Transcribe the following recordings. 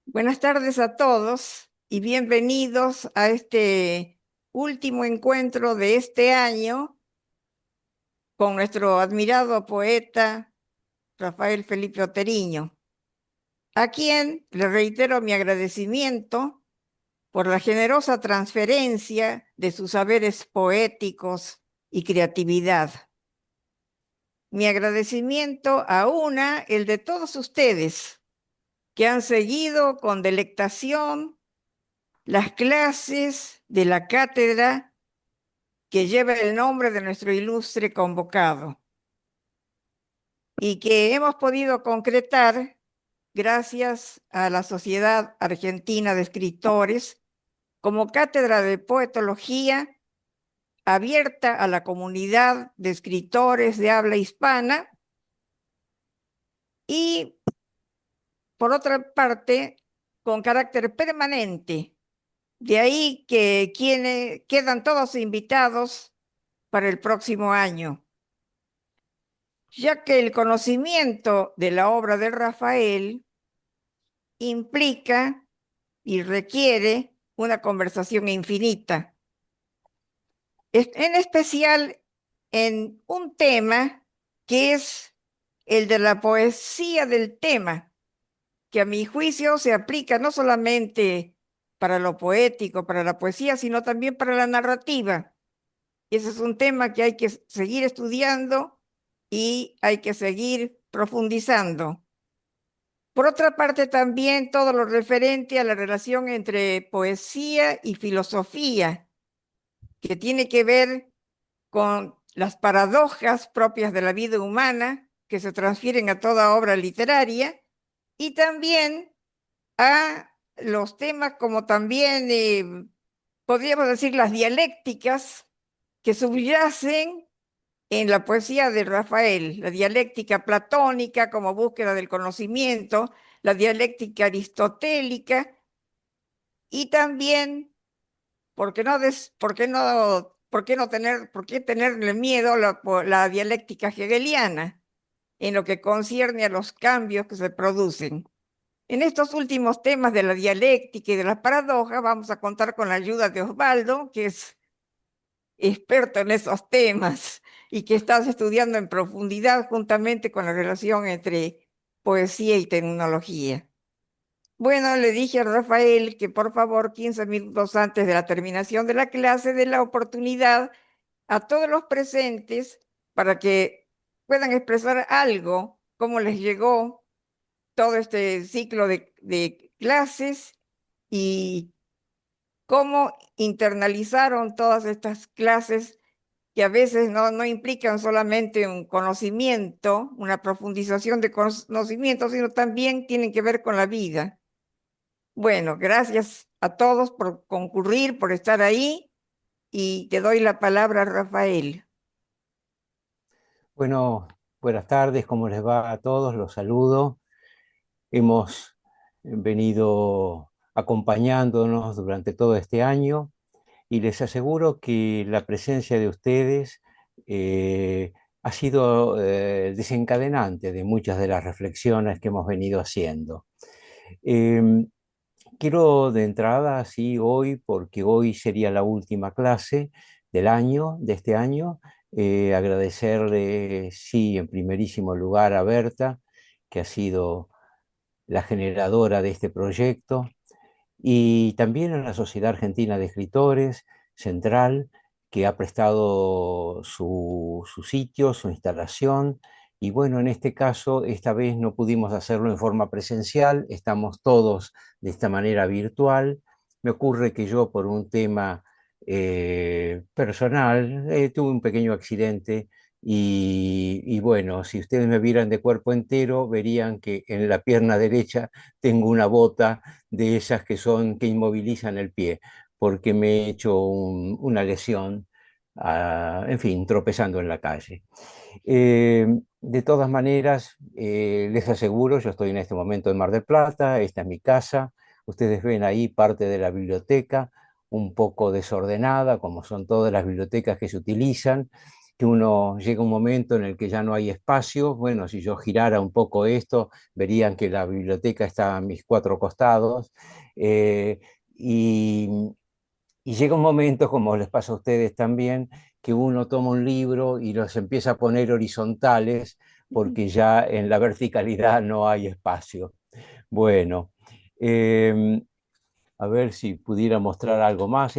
Buenas tardes a todos y bienvenidos a este último encuentro de este año con nuestro admirado poeta Rafael Felipe Oteriño, a quien le reitero mi agradecimiento por la generosa transferencia de sus saberes poéticos y creatividad. Mi agradecimiento aúna el de todos ustedes que han seguido con delectación las clases de la cátedra que lleva el nombre de nuestro ilustre convocado y que hemos podido concretar gracias a la Sociedad Argentina de Escritores como cátedra de poetología abierta a la comunidad de escritores de habla hispana y, por otra parte, con carácter permanente. De ahí que quienes quedan todos invitados para el próximo año, ya que el conocimiento de la obra de Rafael implica y requiere una conversación infinita, en especial en un tema que es el de la poesía del tema, que a mi juicio se aplica no solamente para lo poético, para la poesía, sino también para la narrativa. Y ese es un tema que hay que seguir estudiando y hay que seguir profundizando. Por otra parte, también todo lo referente a la relación entre poesía y filosofía, que tiene que ver con las paradojas propias de la vida humana que se transfieren a toda obra literaria y también a los temas como también, podríamos decir, las dialécticas que subyacen en la poesía de Rafael, la dialéctica platónica como búsqueda del conocimiento, la dialéctica aristotélica y también, ¿por qué tenerle miedo a la dialéctica hegeliana en lo que concierne a los cambios que se producen? En estos últimos temas de la dialéctica y de las paradojas vamos a contar con la ayuda de Osvaldo, que es experto en esos temas y que estás estudiando en profundidad juntamente con la relación entre poesía y tecnología. Bueno, le dije a Rafael que por favor 15 minutos antes de la terminación de la clase dé la oportunidad a todos los presentes para que puedan expresar algo, cómo les llegó todo este ciclo de clases y cómo internalizaron todas estas clases que a veces no implican solamente un conocimiento, una profundización de conocimiento, sino también tienen que ver con la vida. Bueno, gracias a todos por concurrir, por estar ahí y te doy la palabra, Rafael. Bueno, buenas tardes, ¿cómo les va a todos? Los saludo. Hemos venido acompañándonos durante todo este año y les aseguro que la presencia de ustedes ha sido desencadenante de muchas de las reflexiones que hemos venido haciendo. Em, Quiero de entrada, sí, hoy, porque hoy sería la última clase del año, de este año, agradecerle, sí, en primerísimo lugar a Berta, que ha sido la generadora de este proyecto, y también a la Sociedad Argentina de Escritores, Central, que ha prestado su sitio, su instalación. Y bueno, en este caso, esta vez no pudimos hacerlo en forma presencial, estamos todos de esta manera virtual. Me ocurre que yo, por un tema personal, tuve un pequeño accidente y bueno, si ustedes me vieran de cuerpo entero, verían que en la pierna derecha tengo una bota de esas que inmovilizan el pie, porque me he hecho una lesión, en fin, tropezando en la calle. De todas maneras, les aseguro, yo estoy en este momento en Mar del Plata, esta es mi casa, ustedes ven ahí parte de la biblioteca, un poco desordenada, como son todas las bibliotecas que se utilizan, que uno llega a un momento en el que ya no hay espacio. Bueno, si yo girara un poco esto, verían que la biblioteca está a mis cuatro costados. eh, y, y llega un momento, como les pasa a ustedes también, que uno toma un libro y los empieza a poner horizontales porque ya en la verticalidad no hay espacio. Bueno, eh, a ver si pudiera mostrar algo más.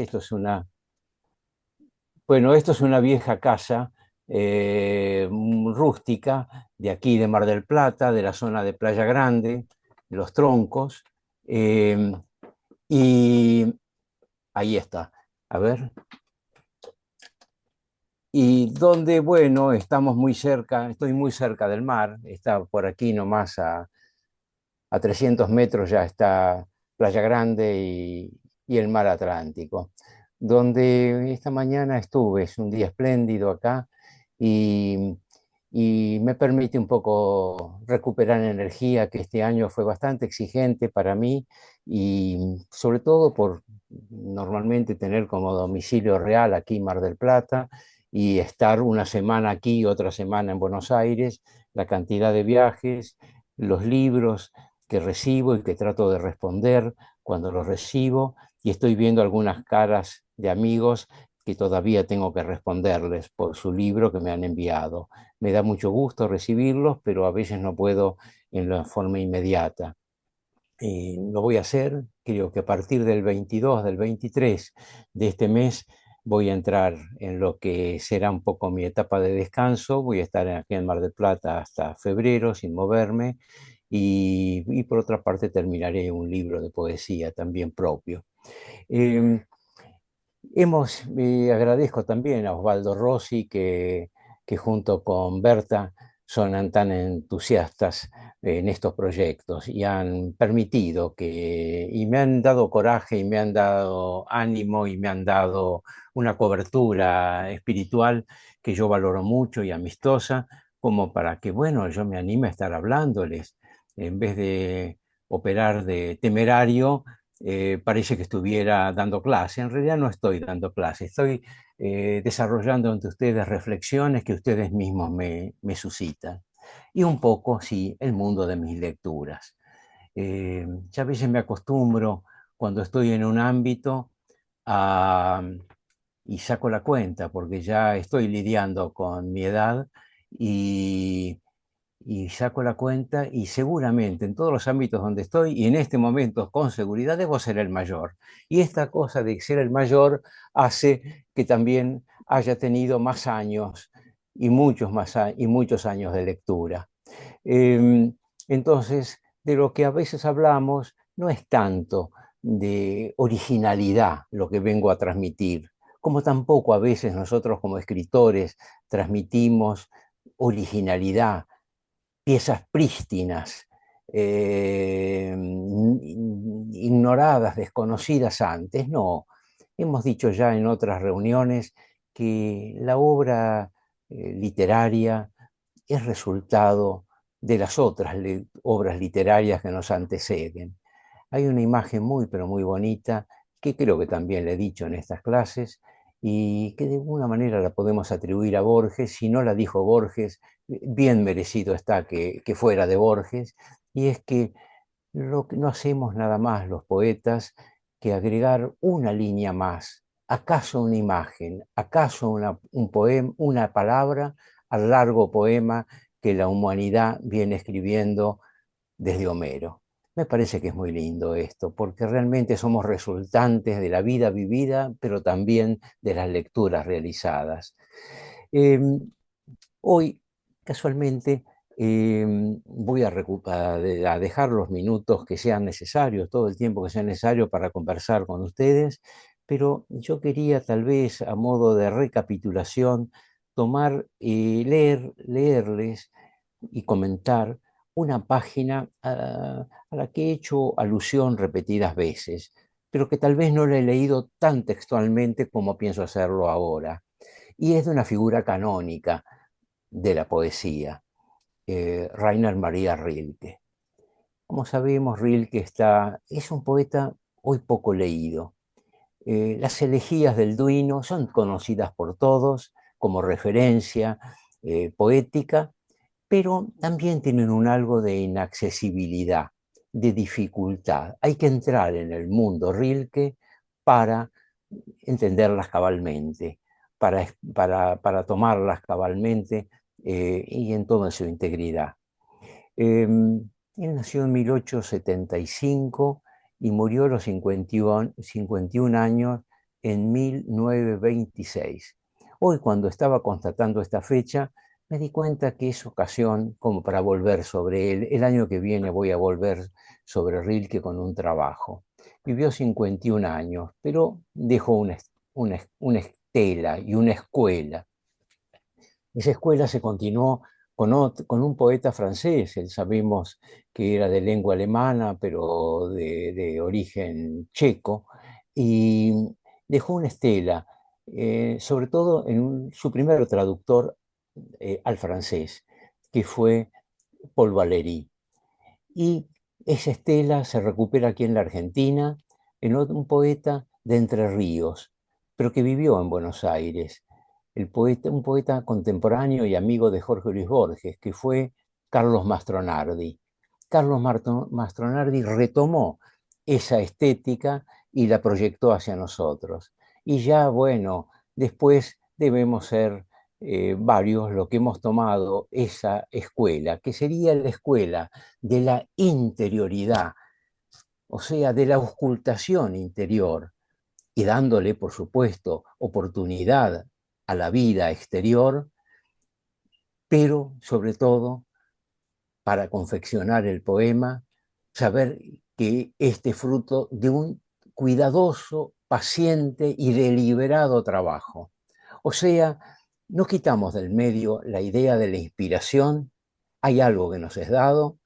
Bueno, esto es una vieja casa rústica de aquí de Mar del Plata, de la zona de Playa Grande, de Los Troncos. eh, y ahí está. A ver. Y donde, bueno, estamos muy cerca, estoy muy cerca del mar, está por aquí nomás a 300 metros ya está Playa Grande y el mar Atlántico, donde esta mañana estuve, es un día espléndido acá y, y me permite un poco recuperar energía, que este año fue bastante exigente para mí y sobre todo por normalmente tener como domicilio real aquí Mar del Plata y estar una semana aquí, otra semana en Buenos Aires, la cantidad de viajes, los libros que recibo y que trato de responder cuando los recibo, y estoy viendo algunas caras de amigos que todavía tengo que responderles por su libro que me han enviado. Me da mucho gusto recibirlos, pero a veces no puedo en la forma inmediata. Lo voy a hacer, creo que a partir del 22, del 23 de este mes voy a entrar en lo que será un poco mi etapa de descanso. Voy a estar aquí en Mar del Plata hasta febrero sin moverme y por otra parte terminaré un libro de poesía también propio. Eh, Agradezco también a Osvaldo Rossi que junto con Berta son tan entusiastas en estos proyectos y han permitido y me han dado coraje y me han dado ánimo y me han dado una cobertura espiritual que yo valoro mucho y amistosa, como para que, bueno, yo me anime a estar hablándoles en vez de operar de temerario. Parece que estuviera dando clase. En realidad no estoy dando clase, estoy desarrollando ante ustedes reflexiones que ustedes mismos me suscitan. Y un poco, sí, el mundo de mis lecturas. Ya a veces me acostumbro cuando estoy en un ámbito a, y saco la cuenta porque ya estoy lidiando con mi edad y saco la cuenta y seguramente en todos los ámbitos donde estoy y en este momento con seguridad debo ser el mayor. Y esta cosa de ser el mayor hace que también haya tenido más años y y muchos años de lectura. Eh, entonces, de lo que a veces hablamos no es tanto de originalidad lo que vengo a transmitir, como tampoco a veces nosotros como escritores transmitimos originalidad, piezas prístinas, ignoradas, desconocidas antes. No, hemos dicho ya en otras reuniones que la obra literaria es resultado de las otras obras literarias que nos anteceden. Hay una imagen muy, pero muy bonita, que creo que también le he dicho en estas clases, y que de alguna manera la podemos atribuir a Borges. Si no la dijo Borges, bien merecido está que fuera de Borges, y es que lo que no hacemos nada más los poetas que agregar una línea más, acaso una imagen, acaso un poema, una palabra al largo poema que la humanidad viene escribiendo desde Homero. Me parece que es muy lindo esto, porque realmente somos resultantes de la vida vivida, pero también de las lecturas realizadas. Eh, Hoy, casualmente, voy a dejar los minutos que sean necesarios, todo el tiempo que sea necesario para conversar con ustedes, pero yo quería tal vez a modo de recapitulación tomar y leerles y comentar una página a la que he hecho alusión repetidas veces, pero que tal vez no la he leído tan textualmente como pienso hacerlo ahora. Y es de una figura canónica de la poesía, Rainer Maria Rilke. Como sabemos, Rilke es un poeta hoy poco leído. Las elegías del Duino son conocidas por todos, como referencia poética, pero también tienen un algo de inaccesibilidad, de dificultad. Hay que entrar en el mundo Rilke para entenderlas cabalmente, para tomarlas cabalmente y en toda su integridad. Él nació en 1875 y murió a los 51 años en 1926. Hoy, cuando estaba constatando esta fecha, me di cuenta que es ocasión como para volver sobre él. El año que viene voy a volver sobre Rilke con un trabajo. Vivió 51 años, pero dejó una estela y una escuela. Esa escuela se continuó con un poeta francés, él sabemos que era de lengua alemana, pero de origen checo, y dejó una estela, sobre todo en su primer traductor al francés, que fue Paul Valéry. Y esa estela se recupera aquí en la Argentina, en un poeta de Entre Ríos, pero que vivió en Buenos Aires, un poeta contemporáneo y amigo de Jorge Luis Borges, que fue Carlos Mastronardi. Carlos Mastronardi retomó esa estética y la proyectó hacia nosotros. Y ya, bueno, después debemos ser varios los que hemos tomado esa escuela, que sería la escuela de la interioridad, o sea, de la auscultación interior, y dándole, por supuesto, oportunidad a la vida exterior, pero sobre todo para confeccionar el poema, saber que este fruto de un cuidadoso, paciente y deliberado trabajo. O sea, no quitamos del medio la idea de la inspiración, hay algo que nos es dado,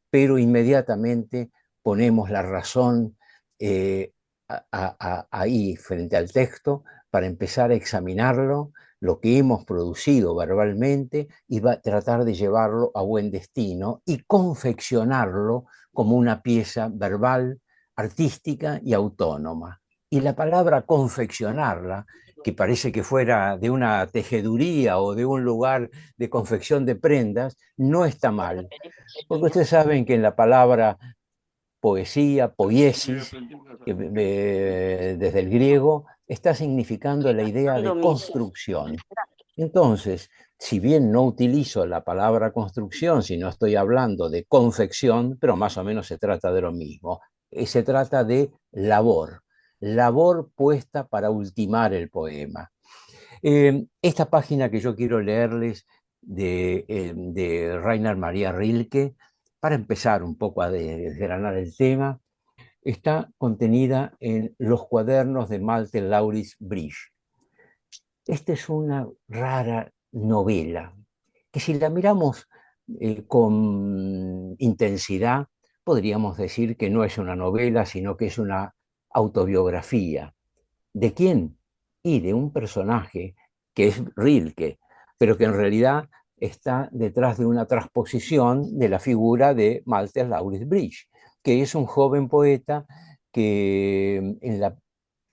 pero inmediatamente ponemos la razón eh, ahí frente al texto para empezar a examinarlo, lo que hemos producido verbalmente y tratar de llevarlo a buen destino y confeccionarlo como una pieza verbal, artística y autónoma. Y la palabra confeccionarla, que parece que fuera de una tejeduría o de un lugar de confección de prendas, no está mal, porque ustedes saben que en la palabra poesía, poiesis, desde el griego, está significando la idea de construcción. Entonces, si bien no utilizo la palabra construcción, sino estoy hablando de confección, pero más o menos se trata de lo mismo. Se trata de labor puesta para ultimar el poema. Esta página que yo quiero leerles de Rainer Maria Rilke, para empezar un poco a desgranar el tema, está contenida en Los cuadernos de Malte Laurits Bridge. Esta es una rara novela que, si la miramos con intensidad, podríamos decir que no es una novela, sino que es una autobiografía. ¿De quién? Y de un personaje que es Rilke, pero que en realidad está detrás de una transposición de la figura de Malte Laurits Bridge, que es un joven poeta que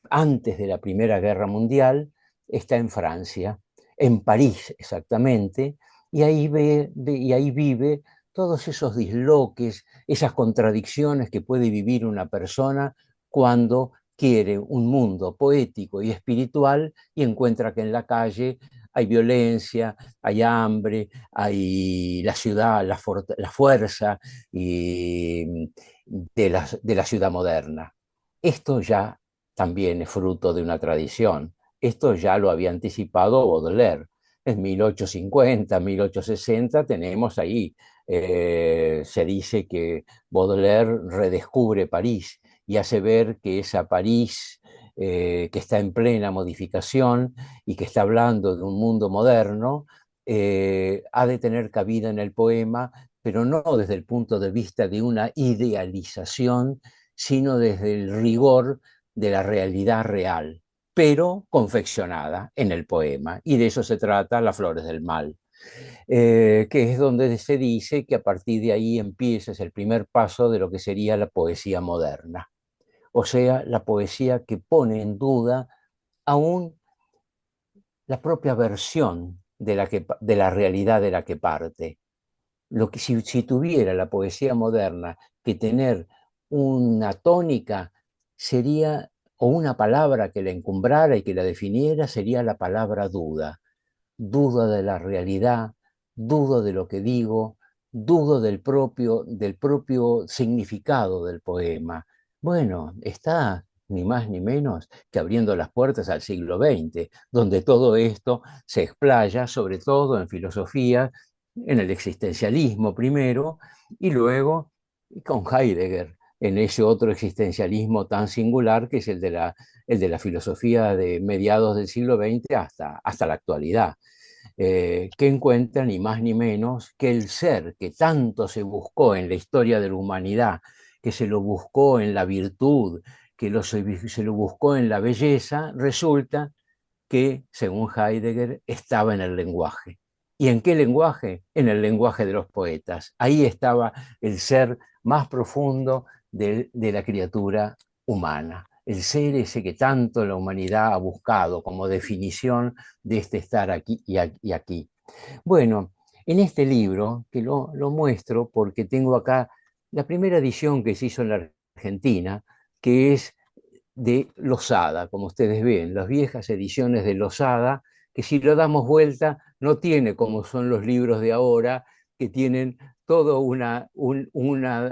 antes de la Primera Guerra Mundial está en Francia, en París exactamente, y ahí vive todos esos disloques, esas contradicciones que puede vivir una persona cuando quiere un mundo poético y espiritual y encuentra que en la calle hay violencia, hay hambre, hay la ciudad, la fuerza y de la ciudad moderna. Esto ya también es fruto de una tradición. Esto ya lo había anticipado Baudelaire. En 1850, 1860 tenemos ahí, se dice que Baudelaire redescubre París y hace ver que esa París que está en plena modificación y que está hablando de un mundo moderno, ha de tener cabida en el poema, pero no desde el punto de vista de una idealización, sino desde el rigor de la realidad real, pero confeccionada en el poema. Y de eso se trata Las Flores del Mal, que es donde se dice que a partir de ahí empieza, es el primer paso de lo que sería la poesía moderna. O sea, la poesía que pone en duda aún la propia versión de la realidad de la que parte. Si tuviera la poesía moderna que tener una tónica, sería, o una palabra que la encumbrara y que la definiera, sería la palabra duda. Dudo de la realidad, dudo de lo que digo, dudo del propio significado del poema. Bueno, está ni más ni menos que abriendo las puertas al siglo XX, donde todo esto se explaya, sobre todo en filosofía, en el existencialismo primero, y luego con Heidegger, en ese otro existencialismo tan singular que es el de la filosofía de mediados del siglo XX hasta la actualidad, que encuentra ni más ni menos que el ser que tanto se buscó en la historia de la humanidad, que se lo buscó en la virtud, se lo buscó en la belleza, resulta que, según Heidegger, estaba en el lenguaje. ¿Y en qué lenguaje? En el lenguaje de los poetas. Ahí estaba el ser más profundo de la criatura humana, el ser ese que tanto la humanidad ha buscado como definición de este estar aquí y aquí. Bueno, en este libro, que lo muestro porque tengo acá la primera edición que se hizo en la Argentina, que es de Losada, como ustedes ven, las viejas ediciones de Losada, que si lo damos vuelta no tiene como son los libros de ahora, que tienen toda una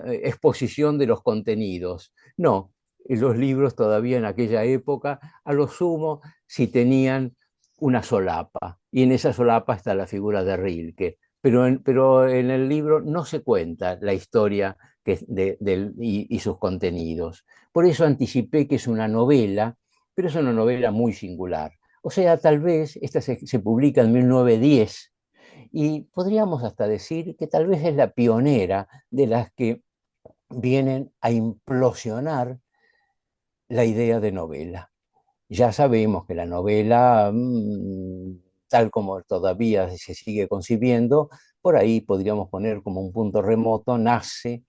exposición de los contenidos. No, los libros todavía en aquella época, a lo sumo, si tenían una solapa, y en esa solapa está la figura de Rilke, pero en el libro no se cuenta la historia y sus contenidos. Por eso anticipé que es una novela, pero es una novela muy singular. O sea, tal vez esta se publica en 1910 y podríamos hasta decir que tal vez es la pionera de las que vienen a implosionar la idea de novela. Ya sabemos que la novela, tal como todavía se sigue concibiendo, por ahí podríamos poner como un punto remoto, nace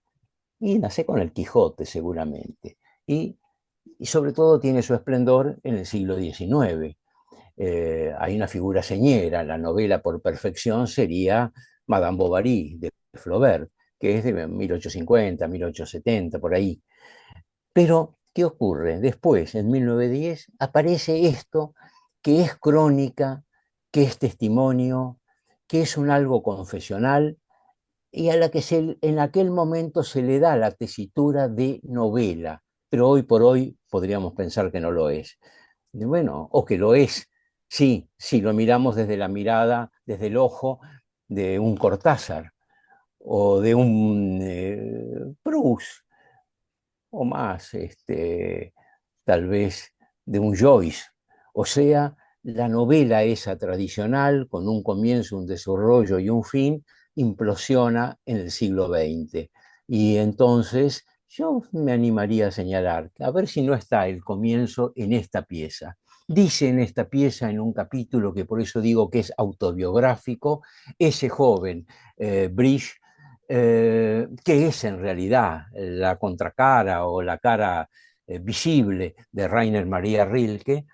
con el Quijote seguramente. Y sobre todo tiene su esplendor en el siglo XIX. Hay una figura señera, la novela por perfección sería Madame Bovary de Flaubert, que es de 1850, 1870, por ahí. Pero, ¿qué ocurre? Después, en 1910, aparece esto que es crónica, que es testimonio, que es un algo confesional y a la que en aquel momento se le da la tesitura de novela, pero hoy por hoy podríamos pensar que no lo es. Bueno, o que lo es, sí, si lo miramos desde la mirada, desde el ojo de un Cortázar o de un Proust o más, tal vez de un Joyce. O sea, la novela esa tradicional, con un comienzo, un desarrollo y un fin, implosiona en el siglo XX. Y entonces yo me animaría a señalar, a ver si no está el comienzo en esta pieza. Dice en esta pieza, en un capítulo que por eso digo que es autobiográfico, ese joven, Brish, que es en realidad la contracara o la cara visible de Rainer Maria Rilke,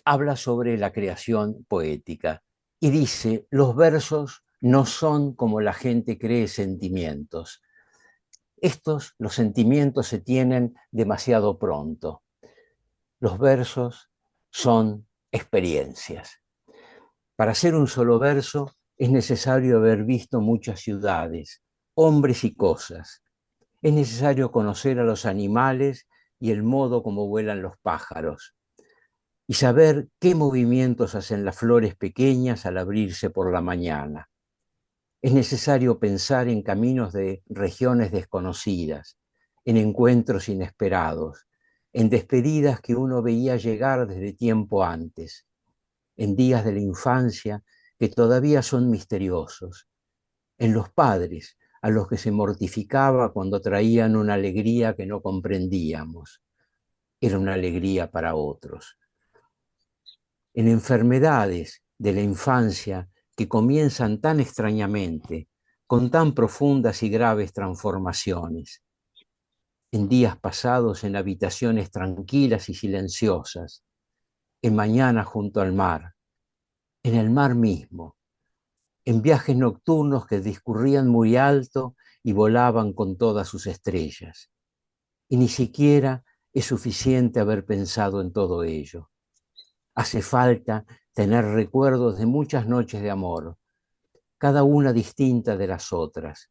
habla sobre la creación poética y dice, los versos no son como la gente cree sentimientos. Los sentimientos se tienen demasiado pronto. Los versos son experiencias. Para hacer un solo verso es necesario haber visto muchas ciudades, hombres y cosas. Es necesario conocer a los animales y el modo como vuelan los pájaros, y saber qué movimientos hacen las flores pequeñas al abrirse por la mañana. Es necesario pensar en caminos de regiones desconocidas, en encuentros inesperados, en despedidas que uno veía llegar desde tiempo antes, en días de la infancia que todavía son misteriosos, en los padres a los que se mortificaba cuando traían una alegría que no comprendíamos. Era una alegría para otros. En enfermedades de la infancia que comienzan tan extrañamente, con tan profundas y graves transformaciones. En días pasados en habitaciones tranquilas y silenciosas, en mañanas junto al mar, en el mar mismo, en viajes nocturnos que discurrían muy alto y volaban con todas sus estrellas. Y ni siquiera es suficiente haber pensado en todo ello. Hace falta tener recuerdos de muchas noches de amor, cada una distinta de las otras,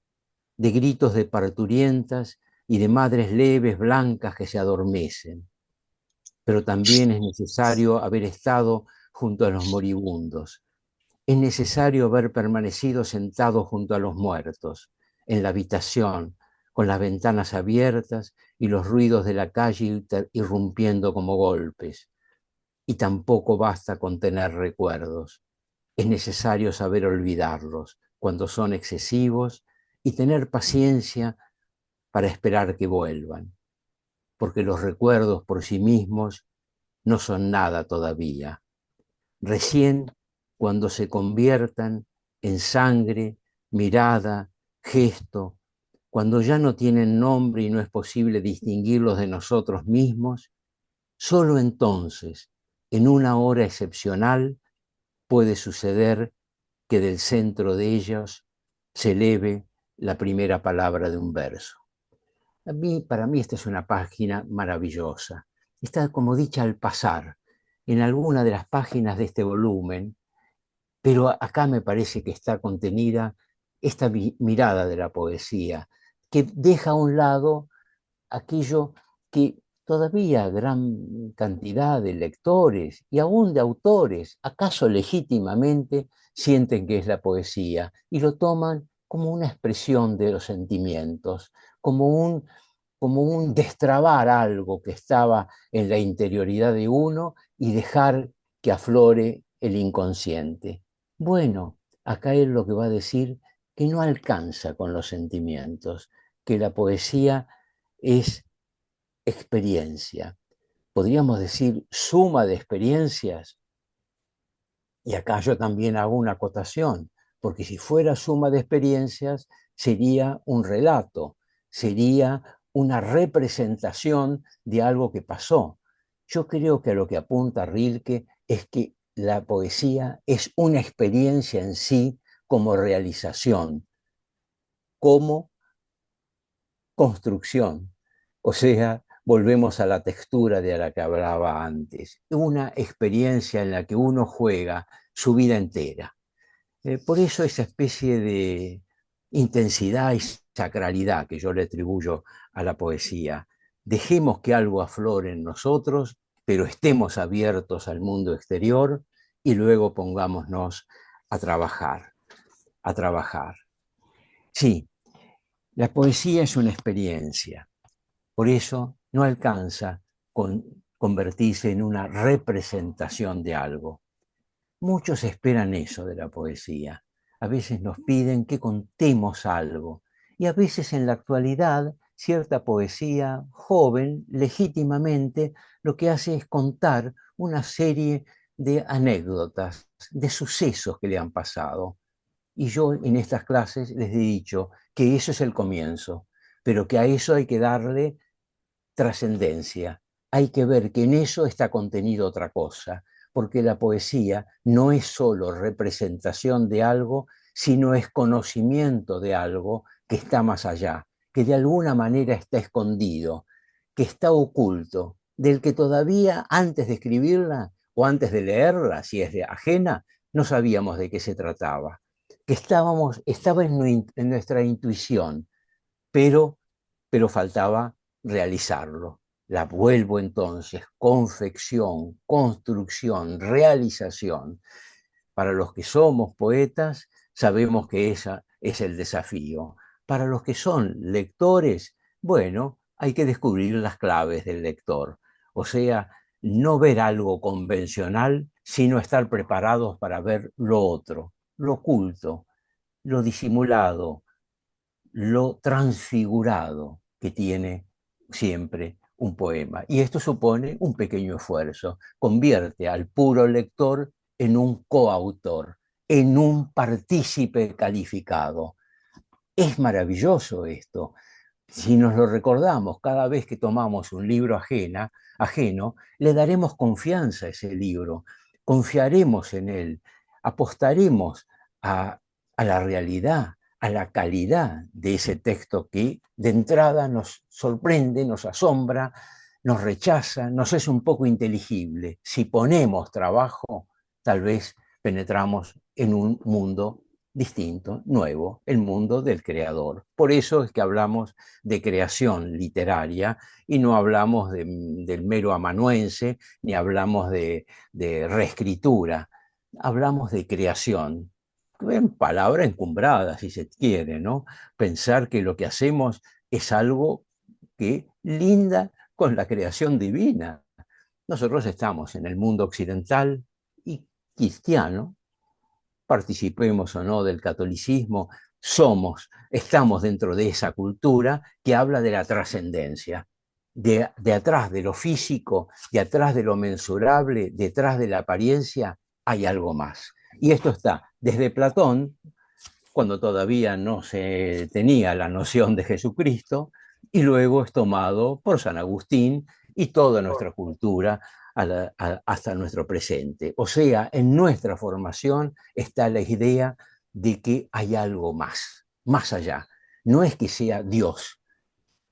de gritos de parturientas y de madres leves blancas que se adormecen. Pero también es necesario haber estado junto a los moribundos. Es necesario haber permanecido sentado junto a los muertos, en la habitación, con las ventanas abiertas y los ruidos de la calle irrumpiendo como golpes. Y tampoco basta con tener recuerdos. Es necesario saber olvidarlos cuando son excesivos y tener paciencia para esperar que vuelvan, porque los recuerdos por sí mismos no son nada todavía. Recién cuando se conviertan en sangre, mirada, gesto, cuando ya no tienen nombre y no es posible distinguirlos de nosotros mismos, solo entonces, en una hora excepcional, puede suceder que del centro de ellos se eleve la primera palabra de un verso. Para mí esta es una página maravillosa. Está como dicha al pasar en alguna de las páginas de este volumen, pero acá me parece que está contenida esta mirada de la poesía, que deja a un lado aquello que todavía gran cantidad de lectores y aún de autores, acaso legítimamente, sienten que es la poesía y lo toman como una expresión de los sentimientos, como un destrabar algo que estaba en la interioridad de uno y dejar que aflore el inconsciente. Bueno, acá él lo que va a decir que no alcanza con los sentimientos, que la poesía es experiencia. Podríamos decir suma de experiencias. Y acá yo también hago una acotación, porque si fuera suma de experiencias, sería un relato, sería una representación de algo que pasó. Yo creo que a lo que apunta Rilke es que la poesía es una experiencia en sí como realización, como construcción. O sea, volvemos a la textura de la que hablaba antes, una experiencia en la que uno juega su vida entera. Por eso esa especie de intensidad y sacralidad que yo le atribuyo a la poesía. Dejemos que algo aflore en nosotros, pero estemos abiertos al mundo exterior y luego pongámonos a trabajar, a trabajar. Sí, la poesía es una experiencia, por eso no alcanza con convertirse en una representación de algo. Muchos esperan eso de la poesía. A veces nos piden que contemos algo. Y a veces en la actualidad, cierta poesía joven, legítimamente, lo que hace es contar una serie de anécdotas, de sucesos que le han pasado. Y yo en estas clases les he dicho que eso es el comienzo, pero que a eso hay que darle trascendencia. Hay que ver que en eso está contenido otra cosa, porque la poesía no es solo representación de algo, sino es conocimiento de algo que está más allá, que de alguna manera está escondido, que está oculto, del que todavía antes de escribirla o antes de leerla, si es de ajena, no sabíamos de qué se trataba, que estaba en nuestra intuición, pero faltaba realizarlo. La vuelvo entonces, confección, construcción, realización. Para los que somos poetas, sabemos que ese es el desafío. Para los que son lectores, bueno, hay que descubrir las claves del lector. O sea, no ver algo convencional, sino estar preparados para ver lo otro, lo oculto, lo disimulado, lo transfigurado que tiene siempre un poema. Y esto supone un pequeño esfuerzo, convierte al puro lector en un coautor, en un partícipe calificado. Es maravilloso esto. Si nos lo recordamos cada vez que tomamos un libro ajeno, le daremos confianza a ese libro, confiaremos en él, apostaremos a la realidad, a la calidad de ese texto que de entrada nos sorprende, nos asombra, nos rechaza, nos es un poco inteligible. Si ponemos trabajo, tal vez penetramos en un mundo distinto, nuevo, el mundo del creador. Por eso es que hablamos de creación literaria y no hablamos del mero amanuense, ni hablamos de reescritura, hablamos de creación. En palabra encumbrada, si se quiere, ¿no? Pensar que lo que hacemos es algo que linda con la creación divina. Nosotros estamos en el mundo occidental y cristiano, participemos o no del catolicismo, estamos dentro de esa cultura que habla de la trascendencia. De atrás de lo físico, de atrás de lo mensurable, detrás de la apariencia, hay algo más. Y esto está desde Platón, cuando todavía no se tenía la noción de Jesucristo, y luego es tomado por San Agustín y toda nuestra cultura hasta nuestro presente. O sea, en nuestra formación está la idea de que hay algo más, más allá. No es que sea Dios.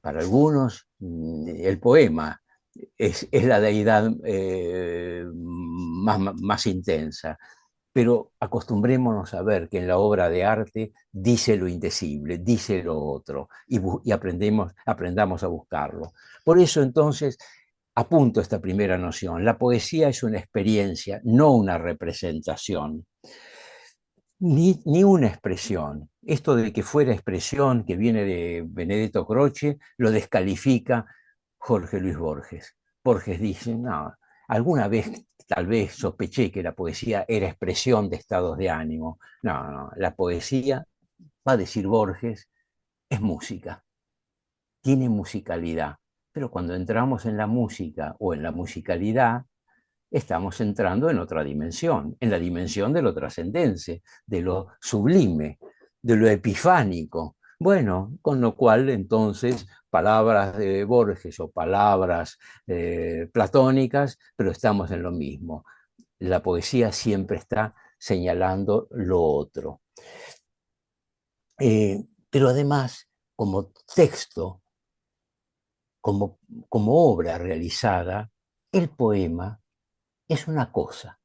Para algunos, el poema es la deidad más intensa, pero acostumbrémonos a ver que en la obra de arte dice lo indecible, dice lo otro, y aprendamos a buscarlo. Por eso entonces apunto esta primera noción. La poesía es una experiencia, no una representación, ni una expresión. Esto de que fuera expresión, que viene de Benedetto Croce, lo descalifica Jorge Luis Borges. Borges dice, no, alguna vez tal vez sospeché que la poesía era expresión de estados de ánimo. No, no, la poesía, va a decir Borges, es música, tiene musicalidad. Pero cuando entramos en la música o en la musicalidad, estamos entrando en otra dimensión, en la dimensión de lo trascendente, de lo sublime, de lo epifánico. Bueno, con lo cual entonces palabras de Borges o palabras platónicas, pero estamos en lo mismo. La poesía siempre está señalando lo otro. Pero además, como texto, como obra realizada, el poema es una cosa.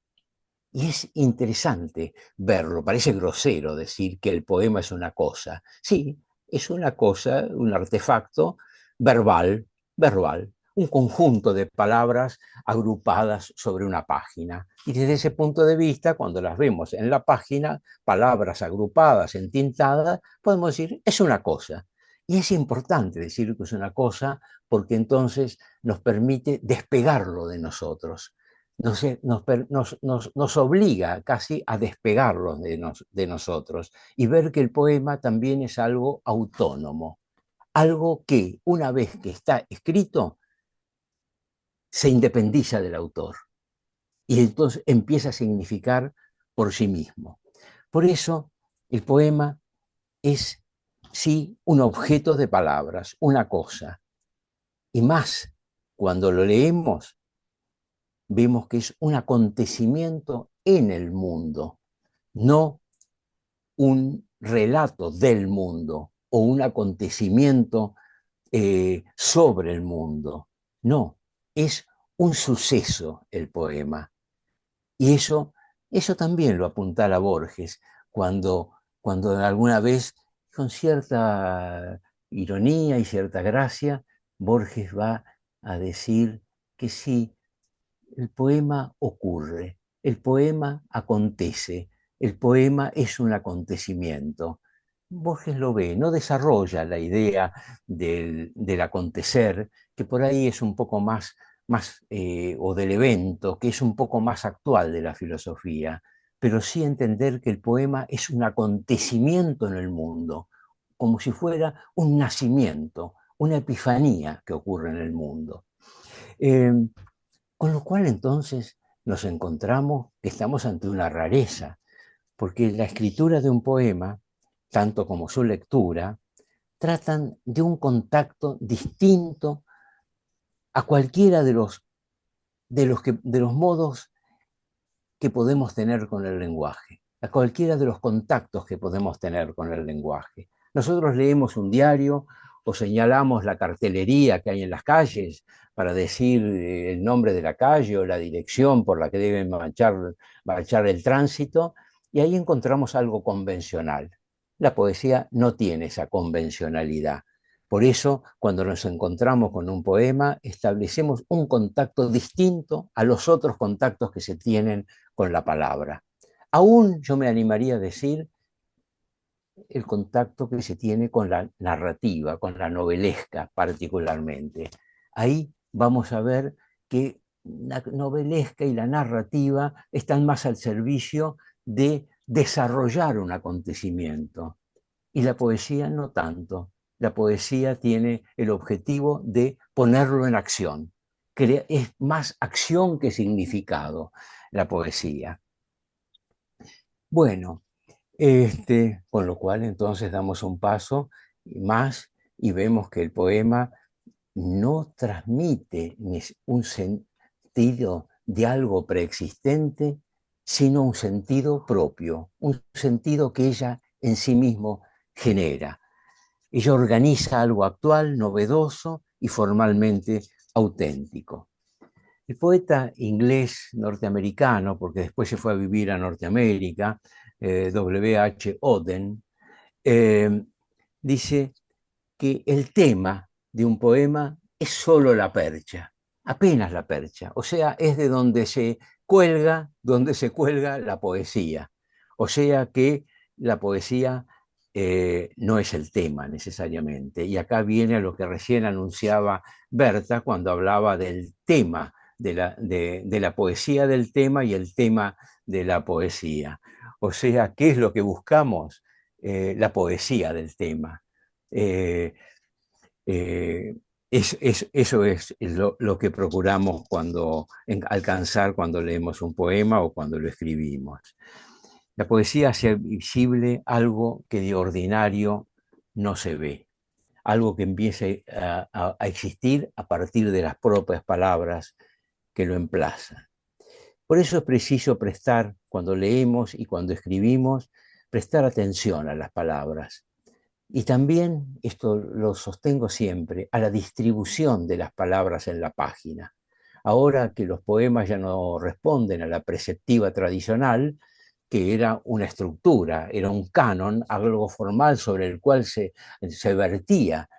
Y es interesante verlo, parece grosero decir que el poema es una cosa. Sí, es una cosa, un artefacto verbal, un conjunto de palabras agrupadas sobre una página. Y desde ese punto de vista, cuando las vemos en la página, palabras agrupadas, entintadas, podemos decir, es una cosa. Y es importante decir que es una cosa porque entonces nos permite despegarlo de nosotros, nos obliga casi a despegarlos de nosotros y ver que el poema también es algo autónomo, algo que una vez que está escrito se independiza del autor y entonces empieza a significar por sí mismo. Por eso el poema es, sí, un objeto de palabras, una cosa, y más cuando lo leemos vemos que es un acontecimiento en el mundo, no un relato del mundo o un acontecimiento sobre el mundo. No, es un suceso el poema. Y eso también lo apuntala Borges cuando alguna vez, con cierta ironía y cierta gracia, Borges va a decir que sí, el poema ocurre, el poema acontece, el poema es un acontecimiento. Borges lo ve, no desarrolla la idea del acontecer, que por ahí es un poco más o del evento, que es un poco más actual de la filosofía, pero sí entender que el poema es un acontecimiento en el mundo, como si fuera un nacimiento, una epifanía que ocurre en el mundo. Eh, con lo cual entonces nos encontramos que estamos ante una rareza, porque la escritura de un poema, tanto como su lectura, tratan de un contacto distinto a cualquiera de los modos que podemos tener con el lenguaje, a cualquiera de los contactos que podemos tener con el lenguaje. Nosotros leemos un diario o señalamos la cartelería que hay en las calles para decir el nombre de la calle o la dirección por la que deben marchar el tránsito, y ahí encontramos algo convencional. La poesía no tiene esa convencionalidad. Por eso, cuando nos encontramos con un poema, establecemos un contacto distinto a los otros contactos que se tienen con la palabra. Aún yo me animaría a decir el contacto que se tiene con la narrativa, con la novelesca particularmente. Ahí vamos a ver que la novelesca y la narrativa están más al servicio de desarrollar un acontecimiento, y la poesía no tanto. La poesía tiene el objetivo de ponerlo en acción. Es más acción que significado la poesía. Bueno, con lo cual entonces damos un paso más y vemos que el poema no transmite un sentido de algo preexistente, sino un sentido propio, un sentido que ella en sí mismo genera. Ella organiza algo actual, novedoso y formalmente auténtico. El poeta inglés norteamericano, porque después se fue a vivir a Norteamérica, W.H. Auden, eh, dice que el tema de un poema es solo la percha, apenas la percha, o sea, es de donde se cuelga la poesía. O sea que la poesía no es el tema necesariamente. Y acá viene a lo que recién anunciaba Berta cuando hablaba del tema, de la poesía del tema y el tema de la poesía. O sea, ¿qué es lo que buscamos? La poesía del tema. Eh, eh, Eso es lo que procuramos alcanzar cuando leemos un poema o cuando lo escribimos. La poesía hace visible algo que de ordinario no se ve, algo que empiece a existir a partir de las propias palabras que lo emplazan. Por eso es preciso prestar, cuando leemos y cuando escribimos, prestar atención a las palabras. Y también, esto lo sostengo siempre, a la distribución de las palabras en la página. Ahora que los poemas ya no responden a la preceptiva tradicional, que era una estructura, era un canon, algo formal sobre el cual se vertía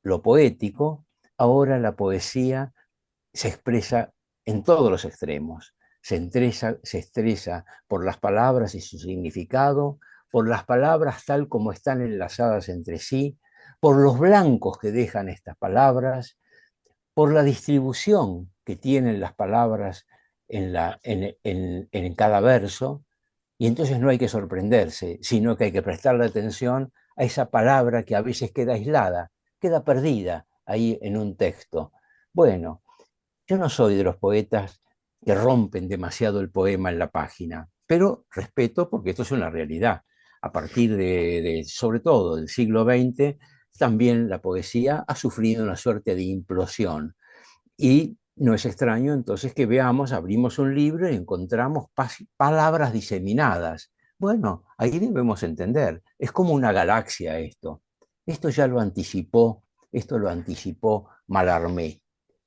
lo poético, ahora la poesía se expresa en todos los extremos. Se expresa por las palabras y su significado, por las palabras tal como están enlazadas entre sí, por los blancos que dejan estas palabras, por la distribución que tienen las palabras en cada verso. Y entonces no hay que sorprenderse, sino que hay que prestarle atención a esa palabra que a veces queda aislada, queda perdida ahí en un texto. Bueno, yo no soy de los poetas que rompen demasiado el poema en la página, pero respeto porque esto es una realidad. A partir sobre todo del siglo XX, también la poesía ha sufrido una suerte de implosión. Y no es extraño entonces que veamos, abrimos un libro y encontramos palabras diseminadas. Bueno, ahí debemos entender, es como una galaxia esto. Esto lo anticipó Mallarmé,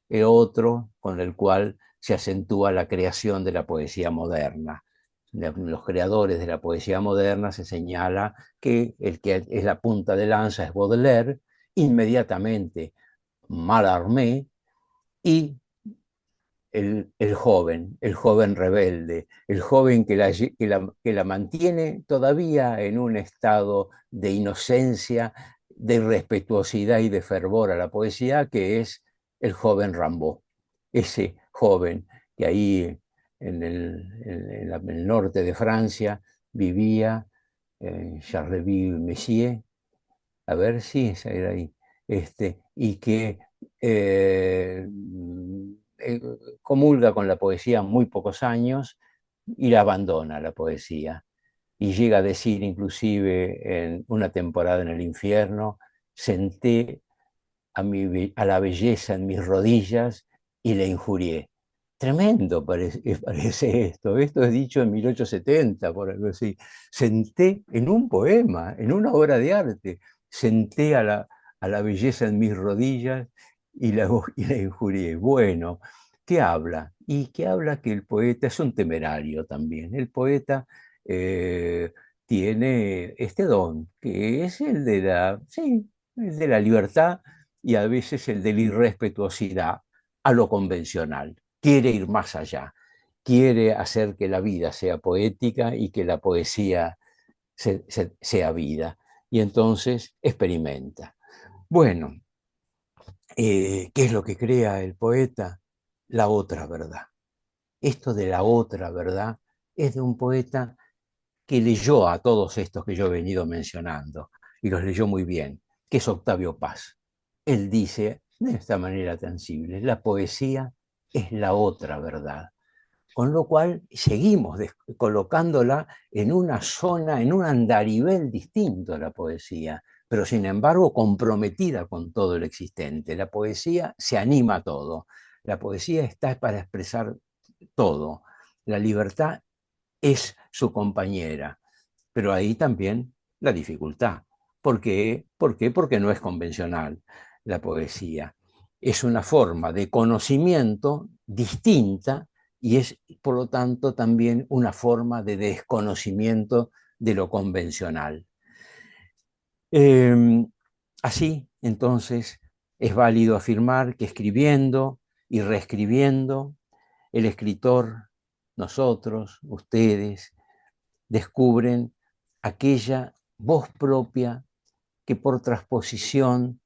el otro con el cual se acentúa la creación de la poesía moderna. Los creadores de la poesía moderna se señala que el que es la punta de lanza es Baudelaire, inmediatamente Mallarmé y el joven rebelde, el joven que la mantiene todavía en un estado de inocencia, de irrespetuosidad y de fervor a la poesía, que es el joven Rimbaud, ese joven que ahí en el norte de Francia vivía, Charleville-Mézières, a ver si esa era ahí, y que eh, eh, comulga con la poesía muy pocos años y la abandona la poesía. Y llega a decir inclusive en una temporada en el infierno, senté a la belleza en mis rodillas y la injurié. tremendo parece esto. Esto es dicho en 1870, por algo así. Senté en un poema, en una obra de arte, senté a la belleza en mis rodillas y la injurié. Bueno, ¿qué habla? Y que habla que el poeta es un temerario también. El poeta eh, tiene este don, que es el de sí, el de la libertad y a veces el de la irrespetuosidad a lo convencional. Quiere ir más allá, quiere hacer que la vida sea poética y que la poesía sea vida. Y entonces experimenta. Bueno, ¿qué es lo que crea el poeta? La otra verdad. Esto de la otra verdad es de un poeta que leyó a todos estos que yo he venido mencionando, y los leyó muy bien, que es Octavio Paz. Él dice de esta manera tangible, la poesía es la otra verdad, con lo cual seguimos colocándola en una zona, en un andarivel distinto a la poesía, pero sin embargo comprometida con todo lo existente. La poesía se anima a todo, la poesía está para expresar todo, la libertad es su compañera, pero ahí también la dificultad. ¿Por qué? ¿Por qué? Porque no es convencional la poesía. Es una forma de conocimiento distinta y es, por lo tanto, también una forma de desconocimiento de lo convencional. Eh, Así, entonces, es válido afirmar que escribiendo y reescribiendo, el escritor, nosotros, ustedes, descubren aquella voz propia que por transposición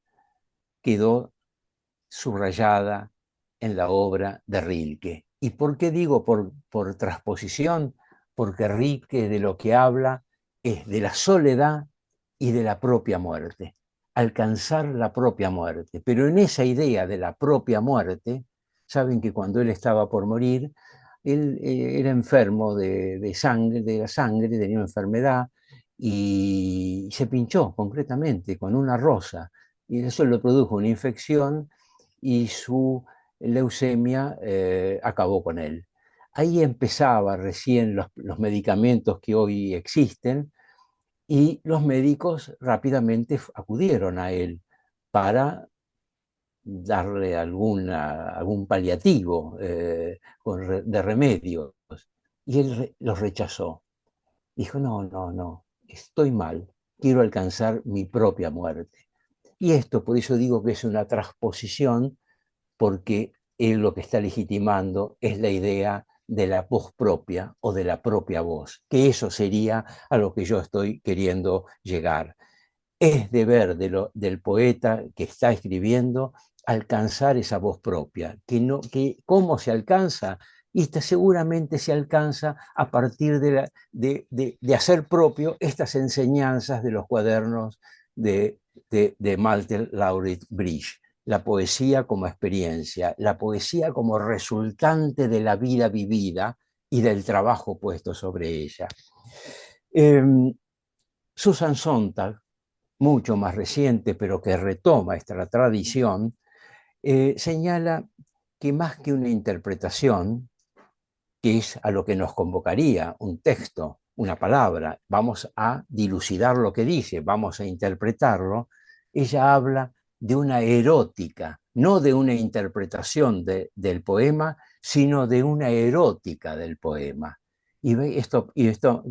quedó subrayada en la obra de Rilke. ¿Y por qué digo por transposición? Porque Rilke de lo que habla es de la soledad y de la propia muerte, alcanzar la propia muerte. Pero en esa idea de la propia muerte, saben que cuando él estaba por morir, él era enfermo sangre, de la sangre, tenía una enfermedad y se pinchó concretamente con una rosa y eso le produjo una infección y su leucemia acabó con él. Ahí empezaba recién los medicamentos que hoy existen y los médicos rápidamente acudieron a él para darle algún paliativo de remedios. Y él los rechazó. Dijo, no, no, no, estoy mal, quiero alcanzar mi propia muerte. Y esto, por eso digo que es una transposición, porque él lo que está legitimando es la idea de la voz propia o de la propia voz, que eso sería a lo que yo estoy queriendo llegar. Es deber del poeta que está escribiendo alcanzar esa voz propia, que cómo se alcanza, y seguramente se alcanza a partir de hacer propio estas enseñanzas de los cuadernos de Malte Laurits Bridge, la poesía como experiencia, la poesía como resultante de la vida vivida y del trabajo puesto sobre ella. Susan Sontag, mucho más reciente, pero que retoma esta tradición, señala que más que una interpretación, que es a lo que nos convocaría un texto, una palabra, vamos a dilucidar lo que dice, vamos a interpretarlo, ella habla de una erótica, no de una interpretación del poema, sino de una erótica del poema.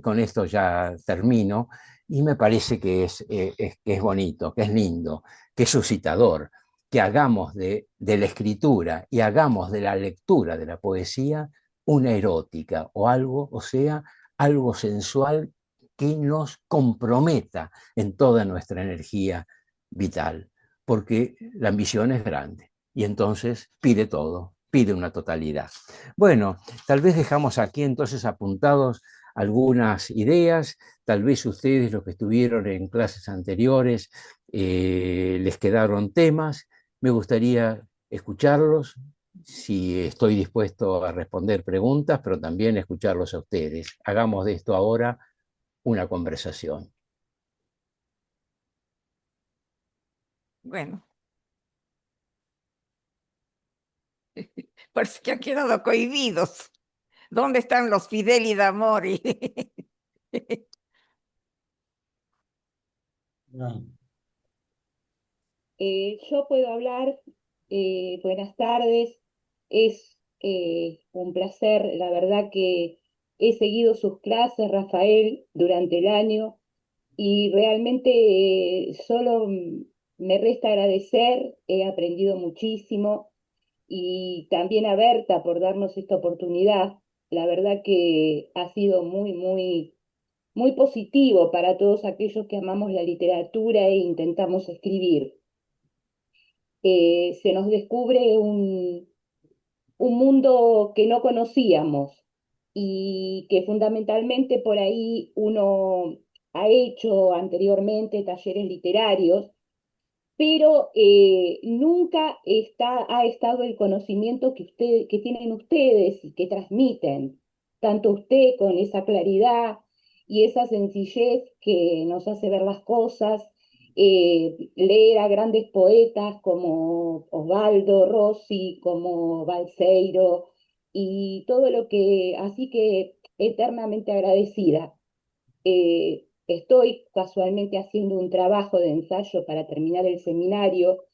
Con esto ya termino, y me parece que es bonito, que es lindo, que es suscitador, que hagamos de la escritura y hagamos de la lectura de la poesía una erótica o algo, o sea, algo sensual que nos comprometa en toda nuestra energía vital, porque la ambición es grande y entonces pide todo, pide una totalidad. Bueno, tal vez dejamos aquí entonces apuntados algunas ideas, tal vez ustedes los que estuvieron en clases anteriores les quedaron temas, me gustaría escucharlos, si estoy dispuesto a responder preguntas, pero también escucharlos a ustedes. Hagamos de esto ahora una conversación. Bueno, Parece que han quedado cohibidos. ¿Dónde están los Fideli d'Amori? No. Yo puedo hablar. Buenas tardes. Es un placer, la verdad que he seguido sus clases, Rafael, durante el año y realmente solo me resta agradecer, he aprendido muchísimo y también a Berta por darnos esta oportunidad. La verdad que ha sido muy positivo para todos aquellos que amamos la literatura e intentamos escribir. Se nos descubre un mundo que no conocíamos y que fundamentalmente por ahí uno ha hecho anteriormente talleres literarios, pero nunca ha estado el conocimiento que tienen ustedes y que transmiten, tanto usted con esa claridad y esa sencillez que nos hace ver las cosas, leer a grandes poetas como Osvaldo Rossi, como Balseiro, y todo lo que, así que eternamente agradecida. Estoy casualmente haciendo un trabajo de ensayo para terminar el seminario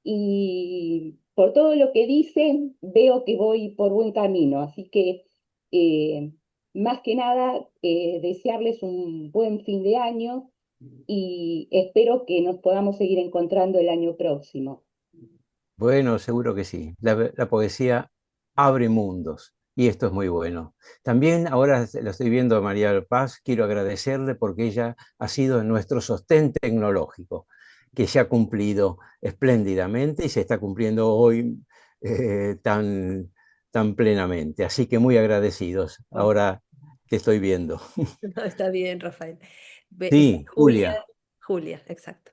y por todo lo que dicen veo que voy por buen camino, así que eh, más que nada desearles un buen fin de año y espero que nos podamos seguir encontrando el año próximo. Bueno, seguro que sí. La poesía abre mundos y esto es muy bueno. También ahora lo estoy viendo a María del Paz, quiero agradecerle porque ella ha sido nuestro sostén tecnológico, que se ha cumplido espléndidamente y se está cumpliendo hoy tan plenamente. Así que muy agradecidos. Oh, Ahora te estoy viendo. no, está bien, Rafael. Está Sí, Julia, Julia. Julia, exacto.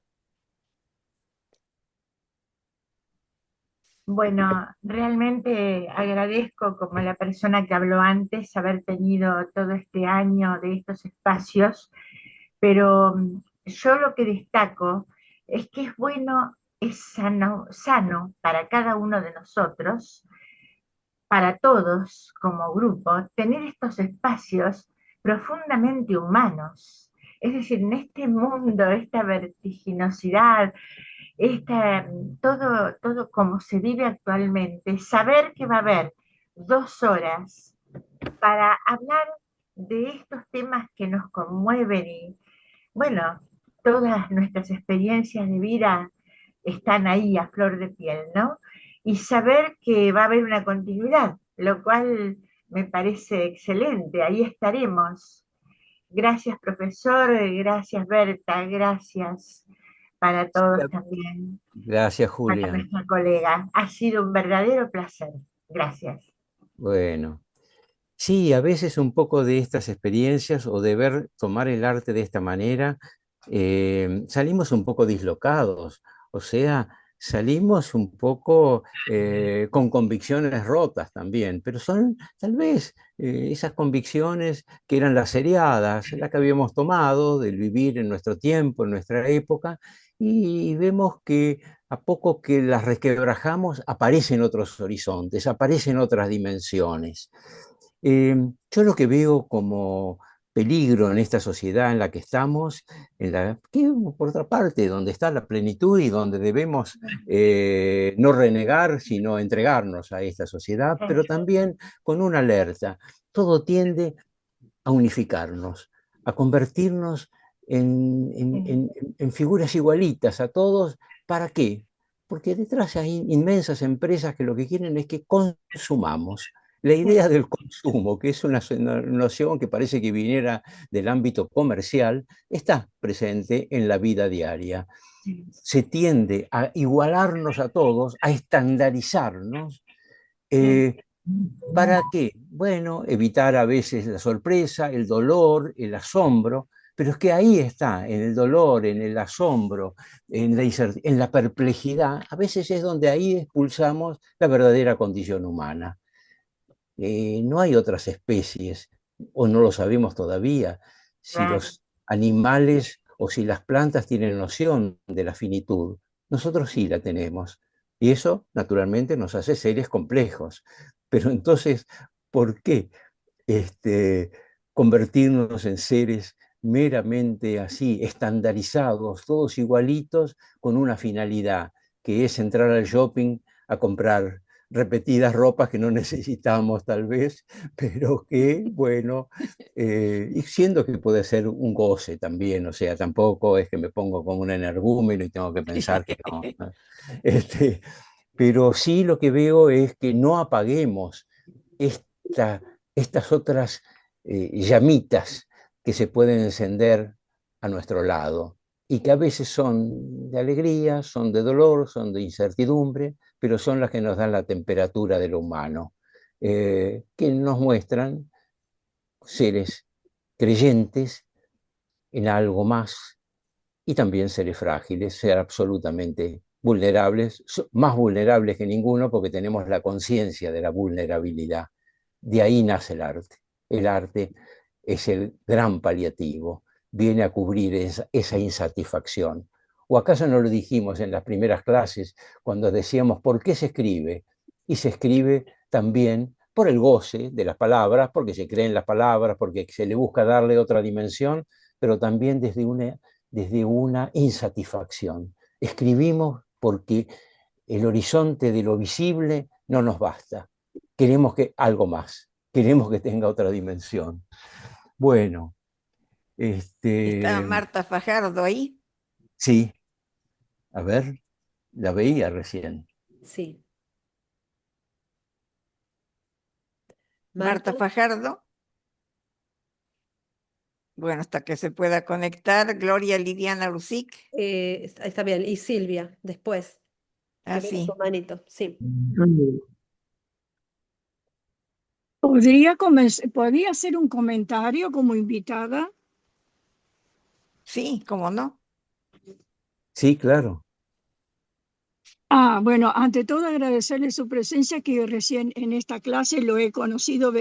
Bueno, realmente agradezco como la persona que habló antes haber tenido todo este año de estos espacios, pero yo lo que destaco es que es bueno, es sano para cada uno de nosotros, para todos como grupo, tener estos espacios profundamente humanos. Es decir, en este mundo, esta vertiginosidad, todo como se vive actualmente, saber que va a haber 2 horas para hablar de estos temas que nos conmueven y, bueno, todas nuestras experiencias de vida están ahí a flor de piel, ¿no? Y saber que va a haber una continuidad, lo cual me parece excelente, ahí estaremos. Gracias, profesor, gracias, Berta, gracias para todos también, Gracias, para Julia. nuestra colega. Ha sido un verdadero placer. Gracias. Bueno. Sí, a veces un poco de estas experiencias o de ver tomar el arte de esta manera, salimos un poco dislocados, o sea, salimos un poco con convicciones rotas también, pero son tal vez esas convicciones que eran las seriadas, las que habíamos tomado del vivir en nuestro tiempo, en nuestra época, y vemos que a poco que las resquebrajamos aparecen otros horizontes, aparecen otras dimensiones. Yo lo que veo como peligro en esta sociedad en la que estamos, que por otra parte, donde está la plenitud y donde debemos no renegar, sino entregarnos a esta sociedad, pero también con una alerta. Todo tiende a unificarnos, a convertirnos en figuras igualitas a todos. ¿Para qué? Porque detrás hay inmensas empresas que lo que quieren es que consumamos. La idea del consumo, que es una noción que parece que viniera del ámbito comercial, está presente en la vida diaria. Se tiende a igualarnos a todos, a estandarizarnos. eh, ¿Para qué? Bueno, evitar a veces la sorpresa, el dolor, el asombro, pero es que ahí está, en el dolor, en el asombro, en la perplejidad, a veces es donde ahí expulsamos la verdadera condición humana. No hay otras especies, o no lo sabemos todavía, si Claro. los animales o si las plantas tienen noción de la finitud. Nosotros sí la tenemos. Y eso, naturalmente, nos hace seres complejos. Pero entonces, ¿por qué convertirnos en seres meramente así, estandarizados, todos igualitos, con una finalidad, que es entrar al shopping a comprar repetidas ropas que no necesitamos tal vez, pero que, bueno, y siendo que puede ser un goce también, o sea, tampoco es que me pongo como un energúmeno y tengo que pensar que no, ¿no? Este, pero sí lo que veo es que no apaguemos esta, estas otras llamitas que se pueden encender a nuestro lado y que a veces son de alegría, son de dolor, son de incertidumbre, pero son las que nos dan la temperatura de lo humano, que nos muestran seres creyentes en algo más y también seres frágiles, ser absolutamente vulnerables, más vulnerables que ninguno porque tenemos la conciencia de la vulnerabilidad. De ahí nace el arte. El arte es el gran paliativo, viene a cubrir esa insatisfacción. ¿O acaso no lo dijimos en las primeras clases cuando decíamos por qué se escribe? Y se escribe también por el goce de las palabras, porque se creen las palabras, porque se le busca darle otra dimensión, pero también desde una insatisfacción. Escribimos porque el horizonte de lo visible no nos basta. Queremos que algo más, queremos que tenga otra dimensión. Bueno, Está Marta Fajardo ahí. sí, a ver, la veía recién. Sí. Marta Fajardo. Bueno, hasta que se pueda conectar. Gloria Lidiana Lusic. Está bien. Y Silvia, después. Primero Así. tu manito, sí. ¿Podría hacer un comentario como invitada? Sí, cómo no. Sí, claro. Bueno, ante todo agradecerle su presencia, que recién en esta clase lo he conocido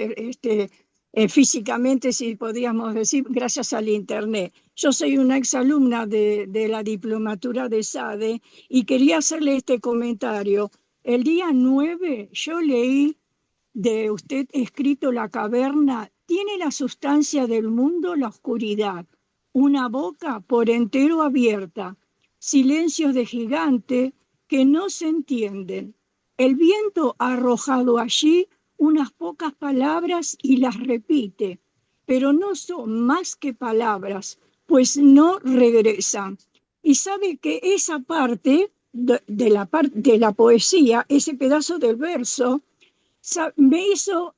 físicamente, si podríamos decir, gracias al internet. Yo soy una exalumna de la diplomatura de SADE y quería hacerle este comentario. El día 9 yo leí de usted escrito: la caverna tiene la sustancia del mundo, la oscuridad, una boca por entero abierta, silencios de gigante que no se entienden. El viento ha arrojado allí unas pocas palabras y las repite, pero no son más que palabras, pues no regresan. Y sabe que esa parte de la poesía, ese pedazo del verso, me hizo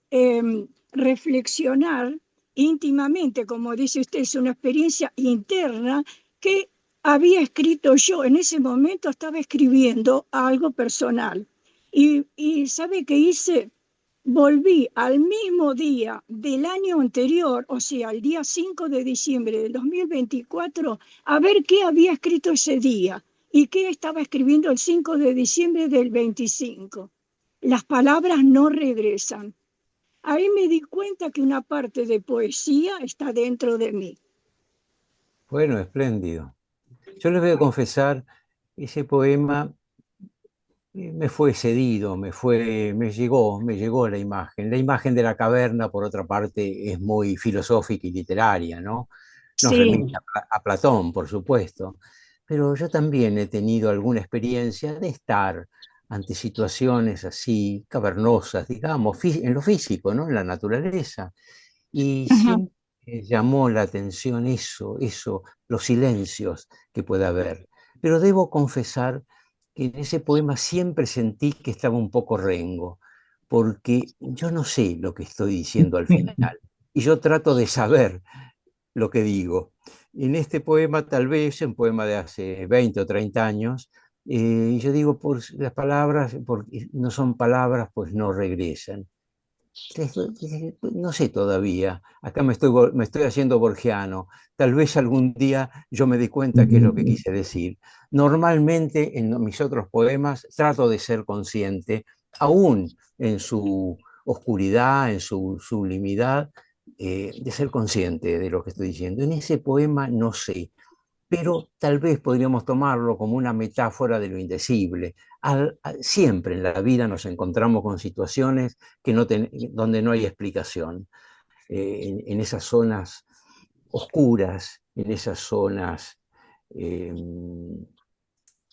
reflexionar íntimamente, como dice usted, es una experiencia interna que había escrito yo. En ese momento estaba escribiendo algo personal. Y ¿sabe qué hice? Volví al mismo día del año anterior, o sea, el día 5 de diciembre del 2024, a ver qué había escrito ese día y qué estaba escribiendo el 5 de diciembre del 25. Las palabras no regresan. Ahí me di cuenta que una parte de poesía está dentro de mí. Bueno, espléndido. Yo les voy a confesar, ese poema me fue cedido, me llegó la imagen. La imagen de la caverna, por otra parte, es muy filosófica y literaria, ¿no? Nos Sí, remite a Platón, por supuesto, pero yo también he tenido alguna experiencia de estar ante situaciones así cavernosas, digamos, en lo físico, ¿no? En la naturaleza. Y ajá. siempre me llamó la atención los silencios que puede haber. Pero debo confesar que en ese poema siempre sentí que estaba un poco rengo, porque yo no sé lo que estoy diciendo al final. Y yo trato de saber lo que digo. En este poema, tal vez, un poema de hace 20 o 30 años, yo digo, por las palabras, porque no son palabras, pues no regresan. No sé todavía, acá me estoy haciendo borgiano, tal vez algún día yo me dé cuenta qué es lo que quise decir. Normalmente en mis otros poemas trato de ser consciente, aún en su oscuridad, en su sublimidad, de ser consciente de lo que estoy diciendo. En ese poema no sé, pero tal vez podríamos tomarlo como una metáfora de lo indecible. siempre en la vida nos encontramos con situaciones que donde no hay explicación. En esas zonas oscuras, en esas zonas eh,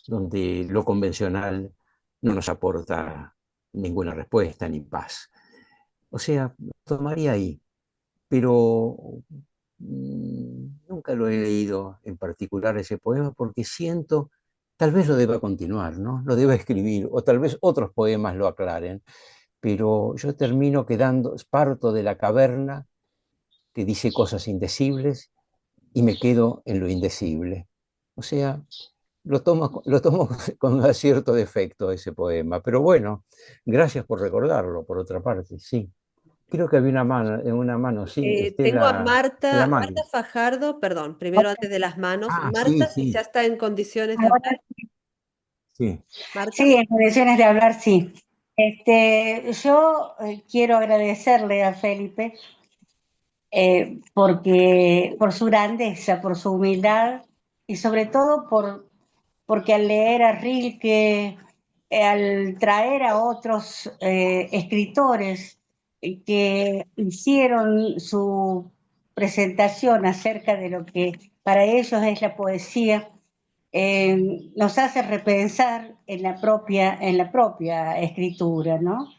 donde lo convencional no nos aporta ninguna respuesta ni paz. O sea, tomaría ahí, pero nunca lo he leído en particular ese poema porque siento, tal vez lo deba continuar, ¿no? Lo deba escribir, o tal vez otros poemas lo aclaren, pero yo termino quedando, parto de la caverna que dice cosas indecibles y me quedo en lo indecible. O sea, lo tomo con cierto defecto ese poema, pero bueno, gracias por recordarlo, por otra parte, sí. Creo que había una mano, sí, Tengo a La Marta Magui. Fajardo, perdón, primero antes de las manos. Ah, Marta, sí, si ya sí, está en condiciones de Ahora hablar. sí. Marta. sí, en condiciones de hablar, sí. Yo quiero agradecerle a Felipe porque, por su grandeza, por su humildad y sobre todo porque al leer a Rilke, al traer a otros escritores que hicieron su presentación acerca de lo que para ellos es la poesía, nos hace repensar en la propia escritura, ¿no?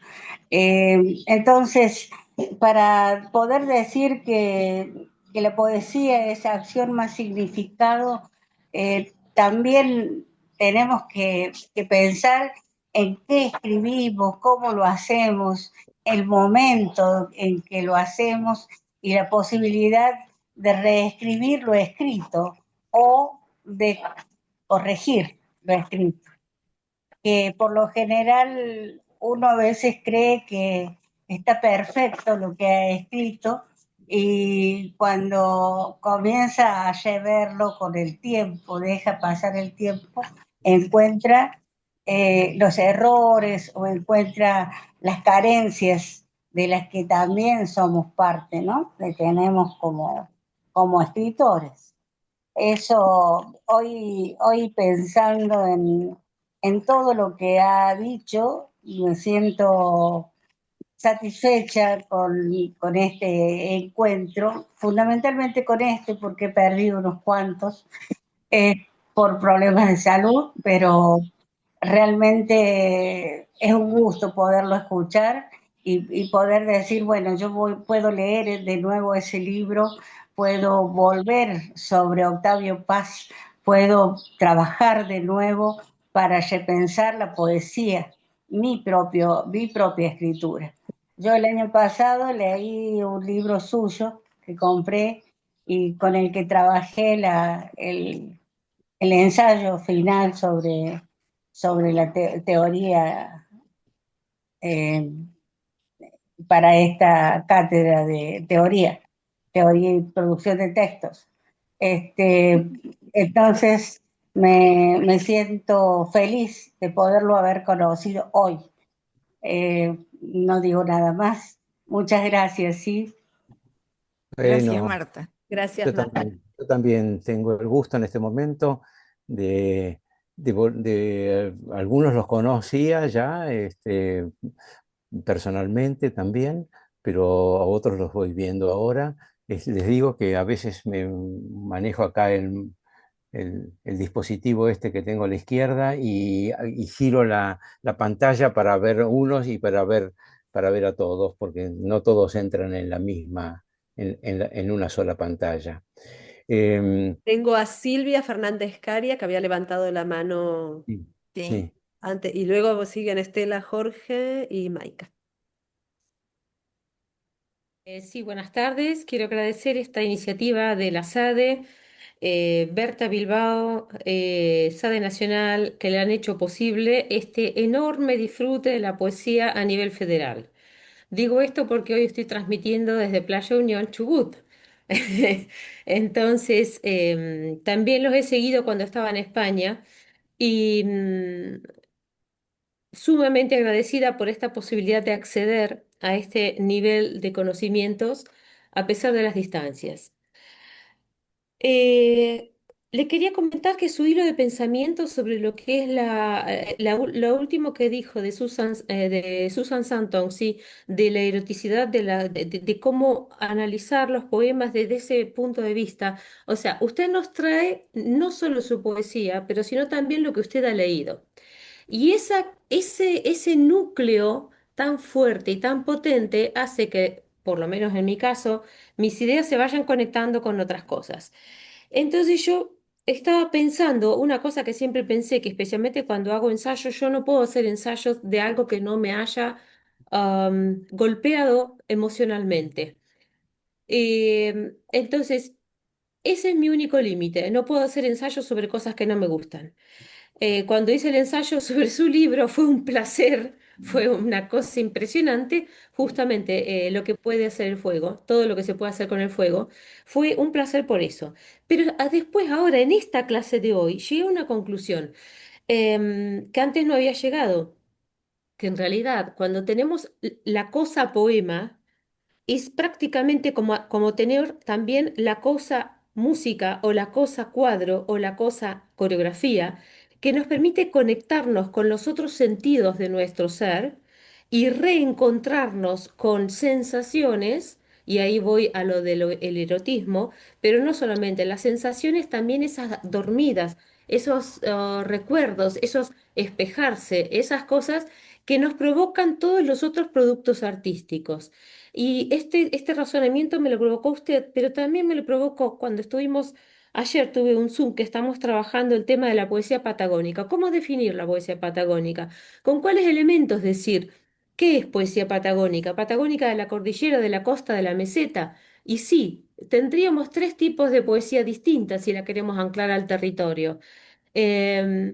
Entonces, para poder decir que la poesía es acción más significado, también tenemos que pensar en qué escribimos, cómo lo hacemos, el momento en que lo hacemos y la posibilidad de reescribir lo escrito o de corregir lo escrito, que por lo general uno a veces cree que está perfecto lo que ha escrito y cuando comienza a llevarlo con el tiempo, deja pasar el tiempo, encuentra los errores o encuentra las carencias de las que también somos parte, ¿no? Que tenemos como escritores. Eso, hoy pensando en todo lo que ha dicho, me siento satisfecha con este encuentro, fundamentalmente con este, porque he perdido unos cuantos por problemas de salud, pero realmente es un gusto poderlo escuchar y poder decir, bueno, puedo leer de nuevo ese libro, puedo volver sobre Octavio Paz, puedo trabajar de nuevo para repensar la poesía, mi propia escritura. Yo el año pasado leí un libro suyo que compré y con el que trabajé el ensayo final sobre la teoría eh, para esta cátedra de teoría y producción de textos. Entonces me siento feliz de poderlo haber conocido hoy. No digo nada más. Muchas gracias, sí. Gracias, Bueno, Marta. Gracias, Marta. yo también tengo el gusto en este momento de algunos los conocía ya, personalmente también, pero a otros los voy viendo ahora. Les digo que a veces me manejo acá el dispositivo este que tengo a la izquierda y giro la pantalla para ver unos y para ver a todos, porque no todos entran en la misma, en una sola pantalla. Em, Tengo a Silvia Fernández Caria, que había levantado la mano sí, Sí. sí. antes, y luego siguen Estela, Jorge y Maika. Sí, buenas tardes. Quiero agradecer esta iniciativa de la SADE, Berta Bilbao, SADE Nacional, que le han hecho posible este enorme disfrute de la poesía a nivel federal. Digo esto porque hoy estoy transmitiendo desde Playa Unión, Chubut. Entonces, también los he seguido cuando estaba en España y sumamente agradecida por esta posibilidad de acceder a este nivel de conocimientos a pesar de las distancias. Eh, Le quería comentar que su hilo de pensamiento sobre lo que es lo último que dijo de Susan Sontag, sí, de la eroticidad, de cómo analizar los poemas desde ese punto de vista. O sea, usted nos trae no solo su poesía, pero sino también lo que usted ha leído. Y ese núcleo tan fuerte y tan potente hace que, por lo menos en mi caso, mis ideas se vayan conectando con otras cosas. Entonces yo estaba pensando una cosa que siempre pensé, que especialmente cuando hago ensayos, yo no puedo hacer ensayos de algo que no me haya golpeado emocionalmente. Entonces, ese es mi único límite. No puedo hacer ensayos sobre cosas que no me gustan. Cuando hice el ensayo sobre su libro fue un placer, fue una cosa impresionante, justamente lo que puede hacer el fuego, todo lo que se puede hacer con el fuego, fue un placer por eso. Pero después, ahora, en esta clase de hoy, llegué a una conclusión que antes no había llegado, que en realidad cuando tenemos la cosa poema, es prácticamente como tener también la cosa música o la cosa cuadro o la cosa coreografía, que nos permite conectarnos con los otros sentidos de nuestro ser y reencontrarnos con sensaciones, y ahí voy a lo del el erotismo, pero no solamente las sensaciones, también esas dormidas, esos recuerdos, esos espejarse, esas cosas que nos provocan todos los otros productos artísticos. Y este razonamiento me lo provocó usted, pero también me lo provocó cuando ayer tuve un Zoom que estamos trabajando el tema de la poesía patagónica. ¿Cómo definir la poesía patagónica? ¿Con cuáles elementos decir qué es poesía patagónica? ¿Patagónica de la cordillera, de la costa, de la meseta? Y sí, tendríamos tres tipos de poesía distintas si la queremos anclar al territorio. Em,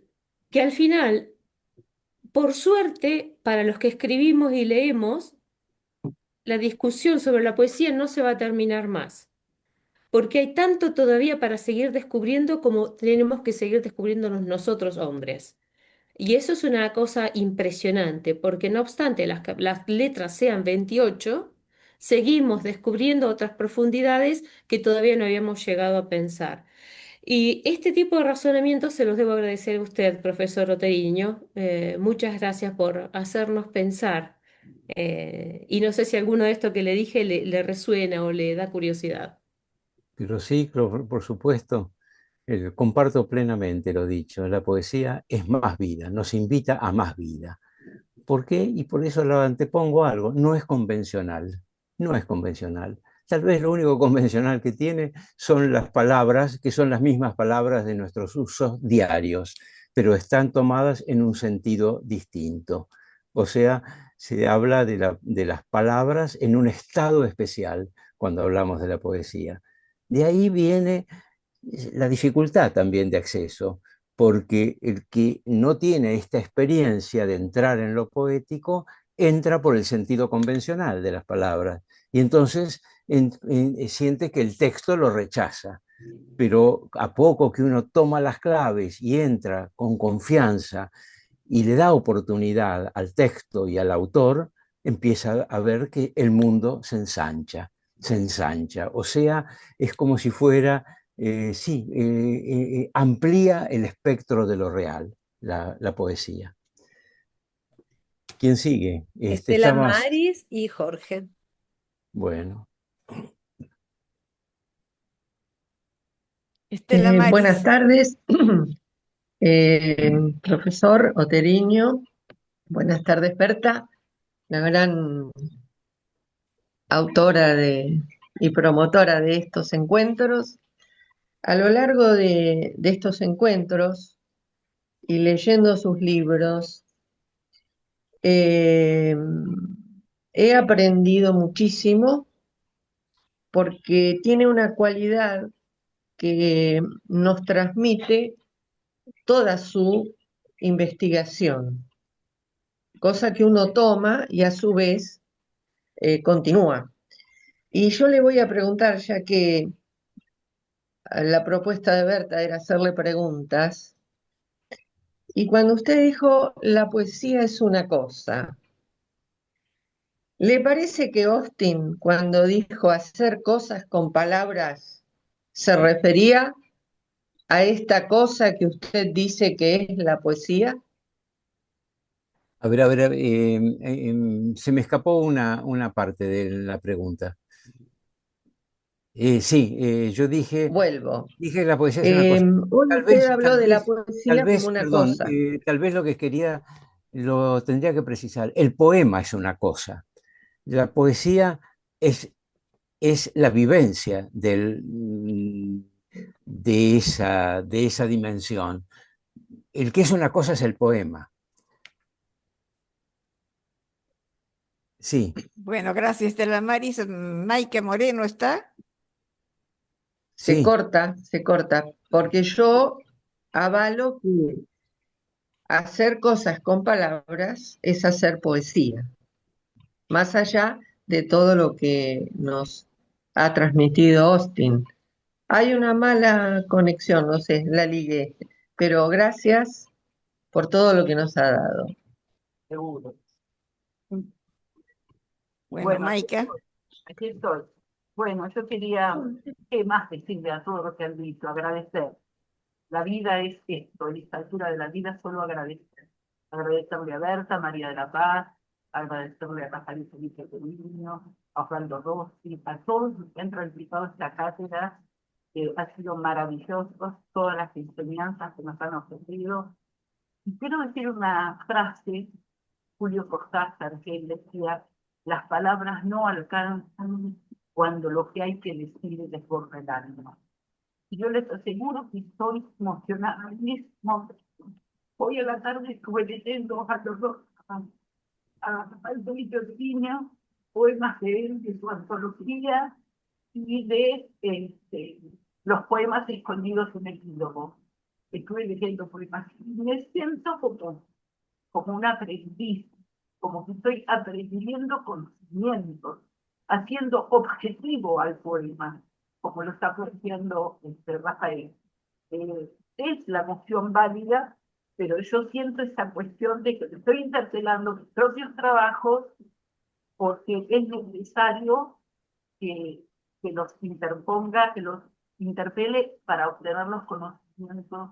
que al final, por suerte, para los que escribimos y leemos, la discusión sobre la poesía no se va a terminar más, porque hay tanto todavía para seguir descubriendo como tenemos que seguir descubriéndonos nosotros hombres. Y eso es una cosa impresionante, porque no obstante las letras sean 28, seguimos descubriendo otras profundidades que todavía no habíamos llegado a pensar. Y este tipo de razonamientos se los debo agradecer a usted, profesor Oteriño. Muchas gracias por hacernos pensar. Y no sé si alguno de esto que le dije le resuena o le da curiosidad. Pero sí, por supuesto, comparto plenamente lo dicho. La poesía es más vida, nos invita a más vida. ¿Por qué? Y por eso lo antepongo algo. No es convencional, no es convencional. Tal vez lo único convencional que tiene son las palabras, que son las mismas palabras de nuestros usos diarios, pero están tomadas en un sentido distinto. O sea, se habla de las palabras en un estado especial cuando hablamos de la poesía. De ahí viene la dificultad también de acceso, porque el que no tiene esta experiencia de entrar en lo poético entra por el sentido convencional de las palabras y entonces siente que el texto lo rechaza. Pero a poco que uno toma las claves y entra con confianza y le da oportunidad al texto y al autor, empieza a ver que el mundo se ensancha, se ensancha. O sea, es como si fuera, sí, amplía el espectro de lo real, la poesía. ¿Quién sigue? Estela Maris y Jorge. Bueno. Estela Maris. Buenas tardes, profesor Oteriño. Buenas tardes, Berta, la gran autora y promotora de estos encuentros. A lo largo de estos encuentros y leyendo sus libros, he aprendido muchísimo porque tiene una cualidad que nos transmite toda su investigación, cosa que uno toma y a su vez continúa. Y yo le voy a preguntar, ya que la propuesta de Berta era hacerle preguntas, y cuando usted dijo la poesía es una cosa, ¿le parece que Austin, cuando dijo hacer cosas con palabras, se refería a esta cosa que usted dice que es la poesía? A ver, se me escapó una parte de la pregunta. Sí, yo Vuelvo. dije que la poesía es una cosa. Hoy usted habló de la Tal poesía como vez, una perdón, cosa. tal vez lo que quería, lo tendría que precisar. El poema es una cosa. La poesía es la vivencia de esa dimensión. El que es una cosa es el poema. Sí, Bueno, gracias, Estela Maris. Maike Moreno está. sí. Se corta, porque yo avalo que hacer cosas con palabras es hacer poesía, más allá de todo lo que nos ha transmitido Austin. Hay una mala conexión, no sé, la ligué, pero gracias por todo lo que nos ha dado. Seguro. Bueno, Bueno, Maika. aquí estoy. Bueno, yo quería, ¿qué más decirle a todos los que han dicho? Agradecer. La vida es esto, en esta altura de la vida solo agradecer. Agradecerle a Berta, María de la Paz, agradecerle a Rafael Felipe Niño, a Osvaldo Rossi, a todos los que han participado en esta cátedra, que ha sido maravilloso, todas las enseñanzas que nos han ofrecido. Y quiero decir una frase, Julio Cortázar, que él decía, las palabras no alcanzan cuando lo que hay que decir desborda el alma. Y yo les aseguro que estoy emocionada mismo. Hoy a la tarde estuve leyendo a los dos, a Rafael Felipe Niño, poemas de él, de su antología, y de los poemas escondidos en el lobo. Estuve leyendo poemas y me siento como un aprendiz, como que estoy aprendiendo conocimientos, haciendo objetivo al poema, como lo está haciendo Rafael. Es la moción válida, pero yo siento esa cuestión de que estoy interpelando mis propios trabajos porque es necesario que, que los interponga, que los interpele para obtener los conocimientos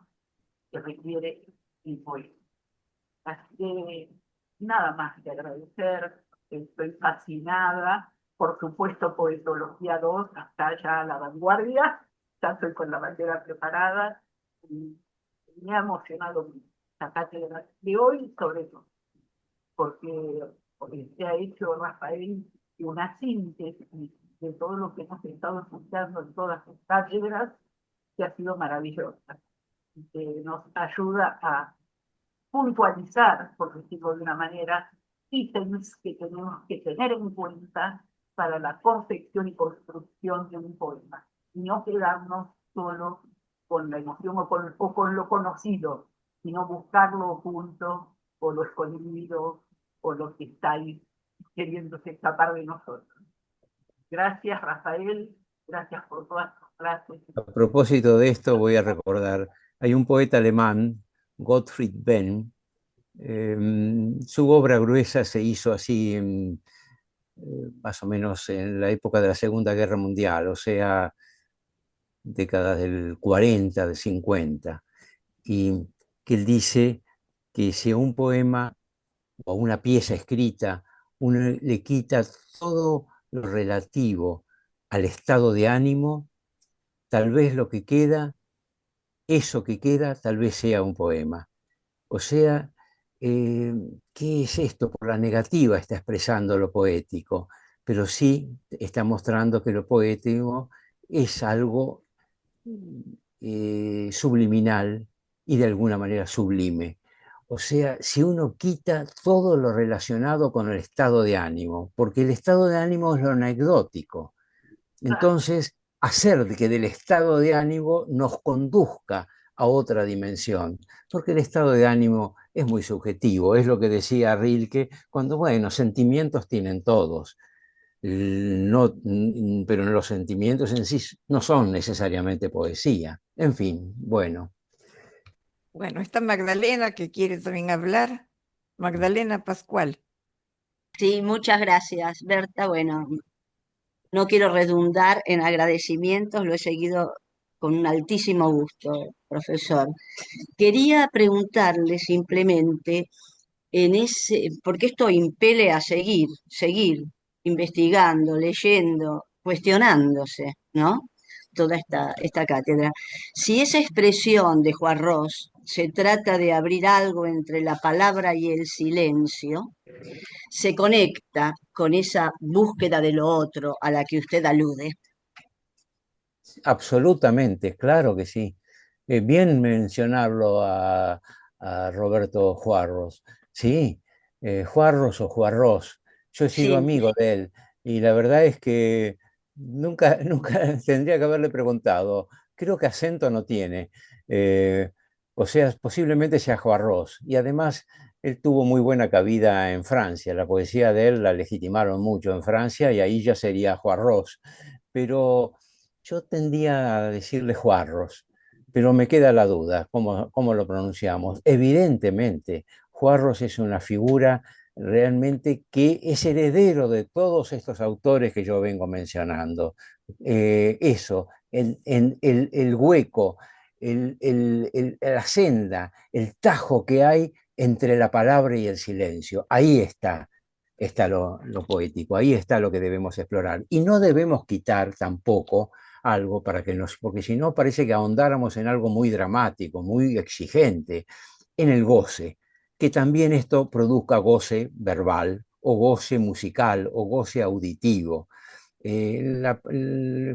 que requiere el poema. Así que nada más que agradecer, estoy fascinada, por supuesto Poetología 2, hasta ya a la vanguardia, ya estoy con la bandera preparada, y me ha emocionado mucho la cátedra de hoy, sobre todo, porque se ha hecho Rafael una síntesis de todo lo que hemos estado escuchando en todas las cátedras, que ha sido maravillosa, y que nos ayuda a puntualizar, por decirlo de una manera, ítems que tenemos que tener en cuenta para la confección y construcción de un poema, y no quedarnos solo con la emoción o con lo conocido, sino buscar lo oculto o lo escondido o lo que está ahí queriéndose escapar de nosotros. Gracias, Rafael, gracias por todas tus clases. A propósito de esto, voy a recordar, hay un poeta alemán, Gottfried Benn, su obra gruesa se hizo así más o menos en la época de la Segunda Guerra Mundial, o sea, décadas del 40, del 50, y que él dice que si a un poema o a una pieza escrita uno le quita todo lo relativo al estado de ánimo, tal vez lo que queda, eso que queda, tal vez sea un poema. O sea, ¿qué es esto? Por la negativa está expresando lo poético, pero sí está mostrando que lo poético es algo subliminal y de alguna manera sublime. O sea, si uno quita todo lo relacionado con el estado de ánimo, porque el estado de ánimo es lo anecdótico, entonces hacer de que del estado de ánimo nos conduzca a otra dimensión, porque el estado de ánimo es muy subjetivo, es lo que decía Rilke, cuando, bueno, sentimientos tienen todos, no, pero los sentimientos en sí no son necesariamente poesía. En fin, bueno. Bueno, está Magdalena que quiere también hablar. Magdalena Pascual. Sí, muchas gracias, Berta. Bueno, no quiero redundar en agradecimientos, lo he seguido con un altísimo gusto, profesor. Quería preguntarle simplemente porque esto impele a seguir investigando, leyendo, cuestionándose, ¿no? Toda esta cátedra. Si esa expresión de Juan Ros se trata de abrir algo entre la palabra y el silencio, se conecta con esa búsqueda de lo otro a la que usted alude. Absolutamente, claro que sí. Bien mencionarlo a Roberto Juarros. Sí, Juarros o Juarros. Yo he sido Sí, amigo de él y la verdad es que nunca tendría que haberle preguntado. Creo que acento no tiene. Eh, o sea, posiblemente sea Juarros. Y además, él tuvo muy buena cabida en Francia. La poesía de él la legitimaron mucho en Francia y ahí ya sería Juarros. Pero yo tendía a decirle Juarros, pero me queda la duda, ¿cómo lo pronunciamos? Evidentemente, Juarros es una figura realmente que es heredero de todos estos autores que yo vengo mencionando. Eso, el hueco, la senda, el tajo que hay entre la palabra y el silencio. Ahí está lo poético, ahí está lo que debemos explorar. Y no debemos quitar tampoco algo porque si no parece que ahondáramos en algo muy dramático, muy exigente, en el goce, que también esto produzca goce verbal o goce musical o goce auditivo.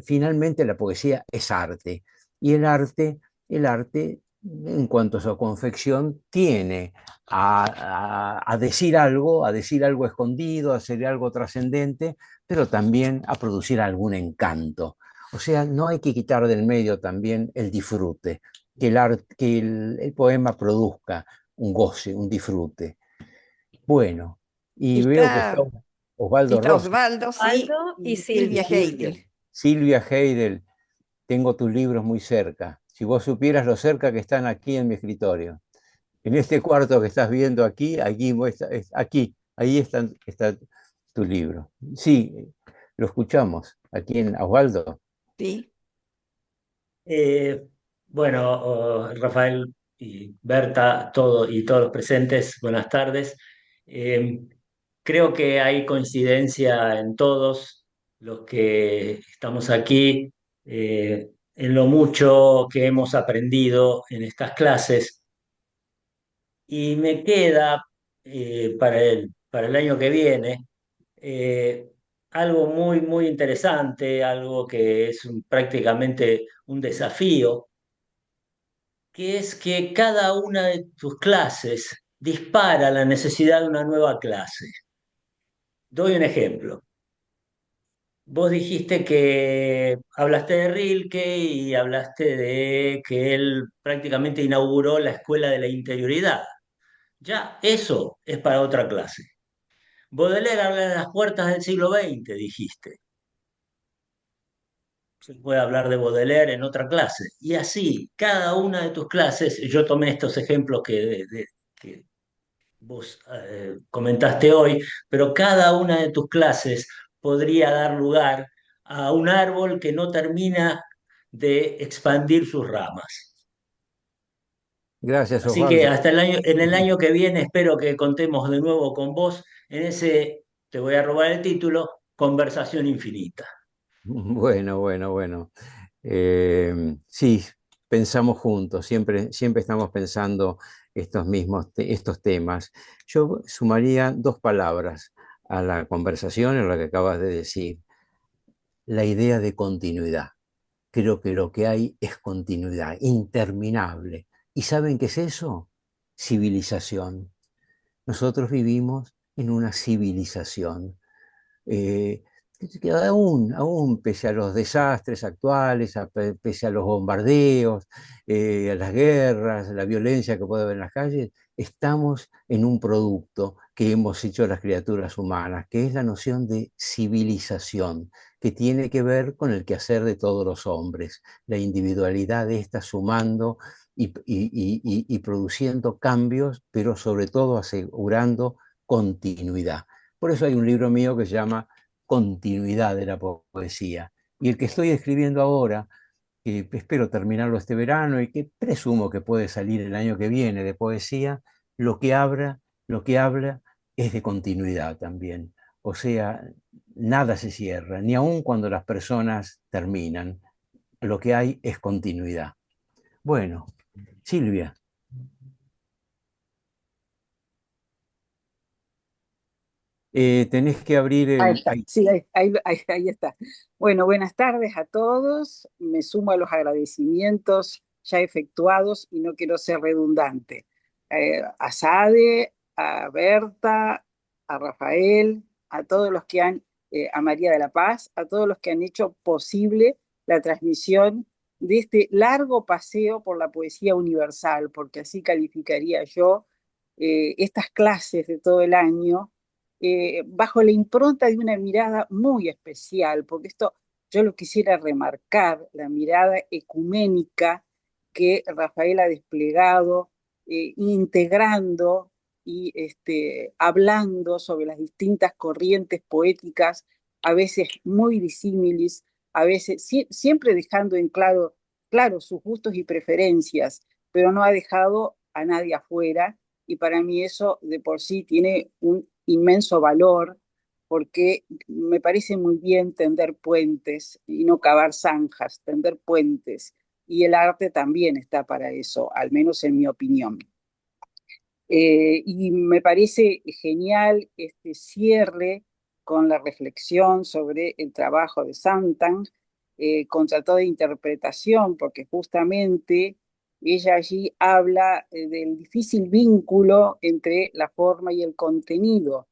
Finalmente la poesía es arte y el arte en cuanto a su confección tiene a decir algo escondido, a hacer algo trascendente, pero también a producir algún encanto. O sea, no hay que quitar del medio también el disfrute, que el poema produzca un goce, un disfrute. Bueno, Y y veo que está Osvaldo está Rossi. Osvaldo, sí, Aldo y y Silvia Silvia. Heidel. Silvia Heidel, tengo tus libros muy cerca. Si vos supieras lo cerca que están aquí en mi escritorio. En este cuarto que estás viendo aquí, ahí está tu libro. Sí, lo escuchamos aquí en Osvaldo. Sí. Eh, bueno, Rafael y Berta, todos los presentes, buenas tardes. Eh, Creo que hay coincidencia en todos los que estamos aquí, en lo mucho que hemos aprendido en estas clases. Y me queda para el año que viene eh, algo muy interesante, algo que es prácticamente un desafío, que es que cada una de tus clases dispara la necesidad de una nueva clase. Doy un ejemplo. Vos dijiste que hablaste de Rilke y hablaste de que él prácticamente inauguró la escuela de la interioridad. Ya eso es para otra clase. Baudelaire habla de las puertas del siglo XX, dijiste. Se puede hablar de Baudelaire en otra clase. Y así, cada una de tus clases, yo tomé estos ejemplos que vos comentaste hoy, pero cada una de tus clases podría dar lugar a un árbol que no termina de expandir sus ramas. Gracias, Así que Osvaldo. hasta en el año que viene espero que contemos de nuevo con vos en ese, te voy a robar el título, Conversación Infinita. Bueno. Sí, pensamos juntos, siempre estamos pensando estos temas. Yo sumaría dos palabras a la conversación, en lo que acabas de decir, la idea de continuidad. Creo que lo que hay es continuidad, interminable. ¿Y saben qué es eso? Civilización. Nosotros vivimos en una civilización. eh, que aún pese a los desastres actuales, pese a los bombardeos, a las guerras, la violencia que puede haber en las calles, estamos en un producto que hemos hecho las criaturas humanas, que es la noción de civilización, que tiene que ver con el quehacer de todos los hombres, la individualidad de esta sumando y produciendo cambios, pero sobre todo asegurando continuidad. Por eso hay un libro mío que se llama Continuidad de la poesía. Y el que estoy escribiendo ahora que espero terminarlo este verano y que presumo que puede salir el año que viene, de poesía, lo que habla es de continuidad también. O sea, nada se cierra, ni aun cuando las personas terminan. Lo que hay es continuidad. Bueno, Silvia. Tenés que abrir Ahí el... está, sí, ahí está. Bueno, buenas tardes a todos. Me sumo a los agradecimientos ya efectuados y no quiero ser redundante. A Sade, a Berta, a Rafael, a todos los que han, a María de la Paz, a todos los que han hecho posible la transmisión de este largo paseo por la poesía universal, porque así calificaría yo estas clases de todo el año bajo la impronta de una mirada muy especial, porque esto yo lo quisiera remarcar, la mirada ecuménica que Rafael ha desplegado, integrando y hablando sobre las distintas corrientes poéticas, a veces muy disímiles, a veces siempre dejando en claro sus gustos y preferencias, pero no ha dejado a nadie afuera, y para mí eso de por sí tiene un inmenso valor, porque me parece muy bien tender puentes y no cavar zanjas, tender puentes, y el arte también está para eso, al menos en mi opinión. Y me parece genial este cierre con la reflexión sobre el trabajo de Sontag, con tratado de interpretación, porque justamente ella allí habla del difícil vínculo entre la forma y el contenido,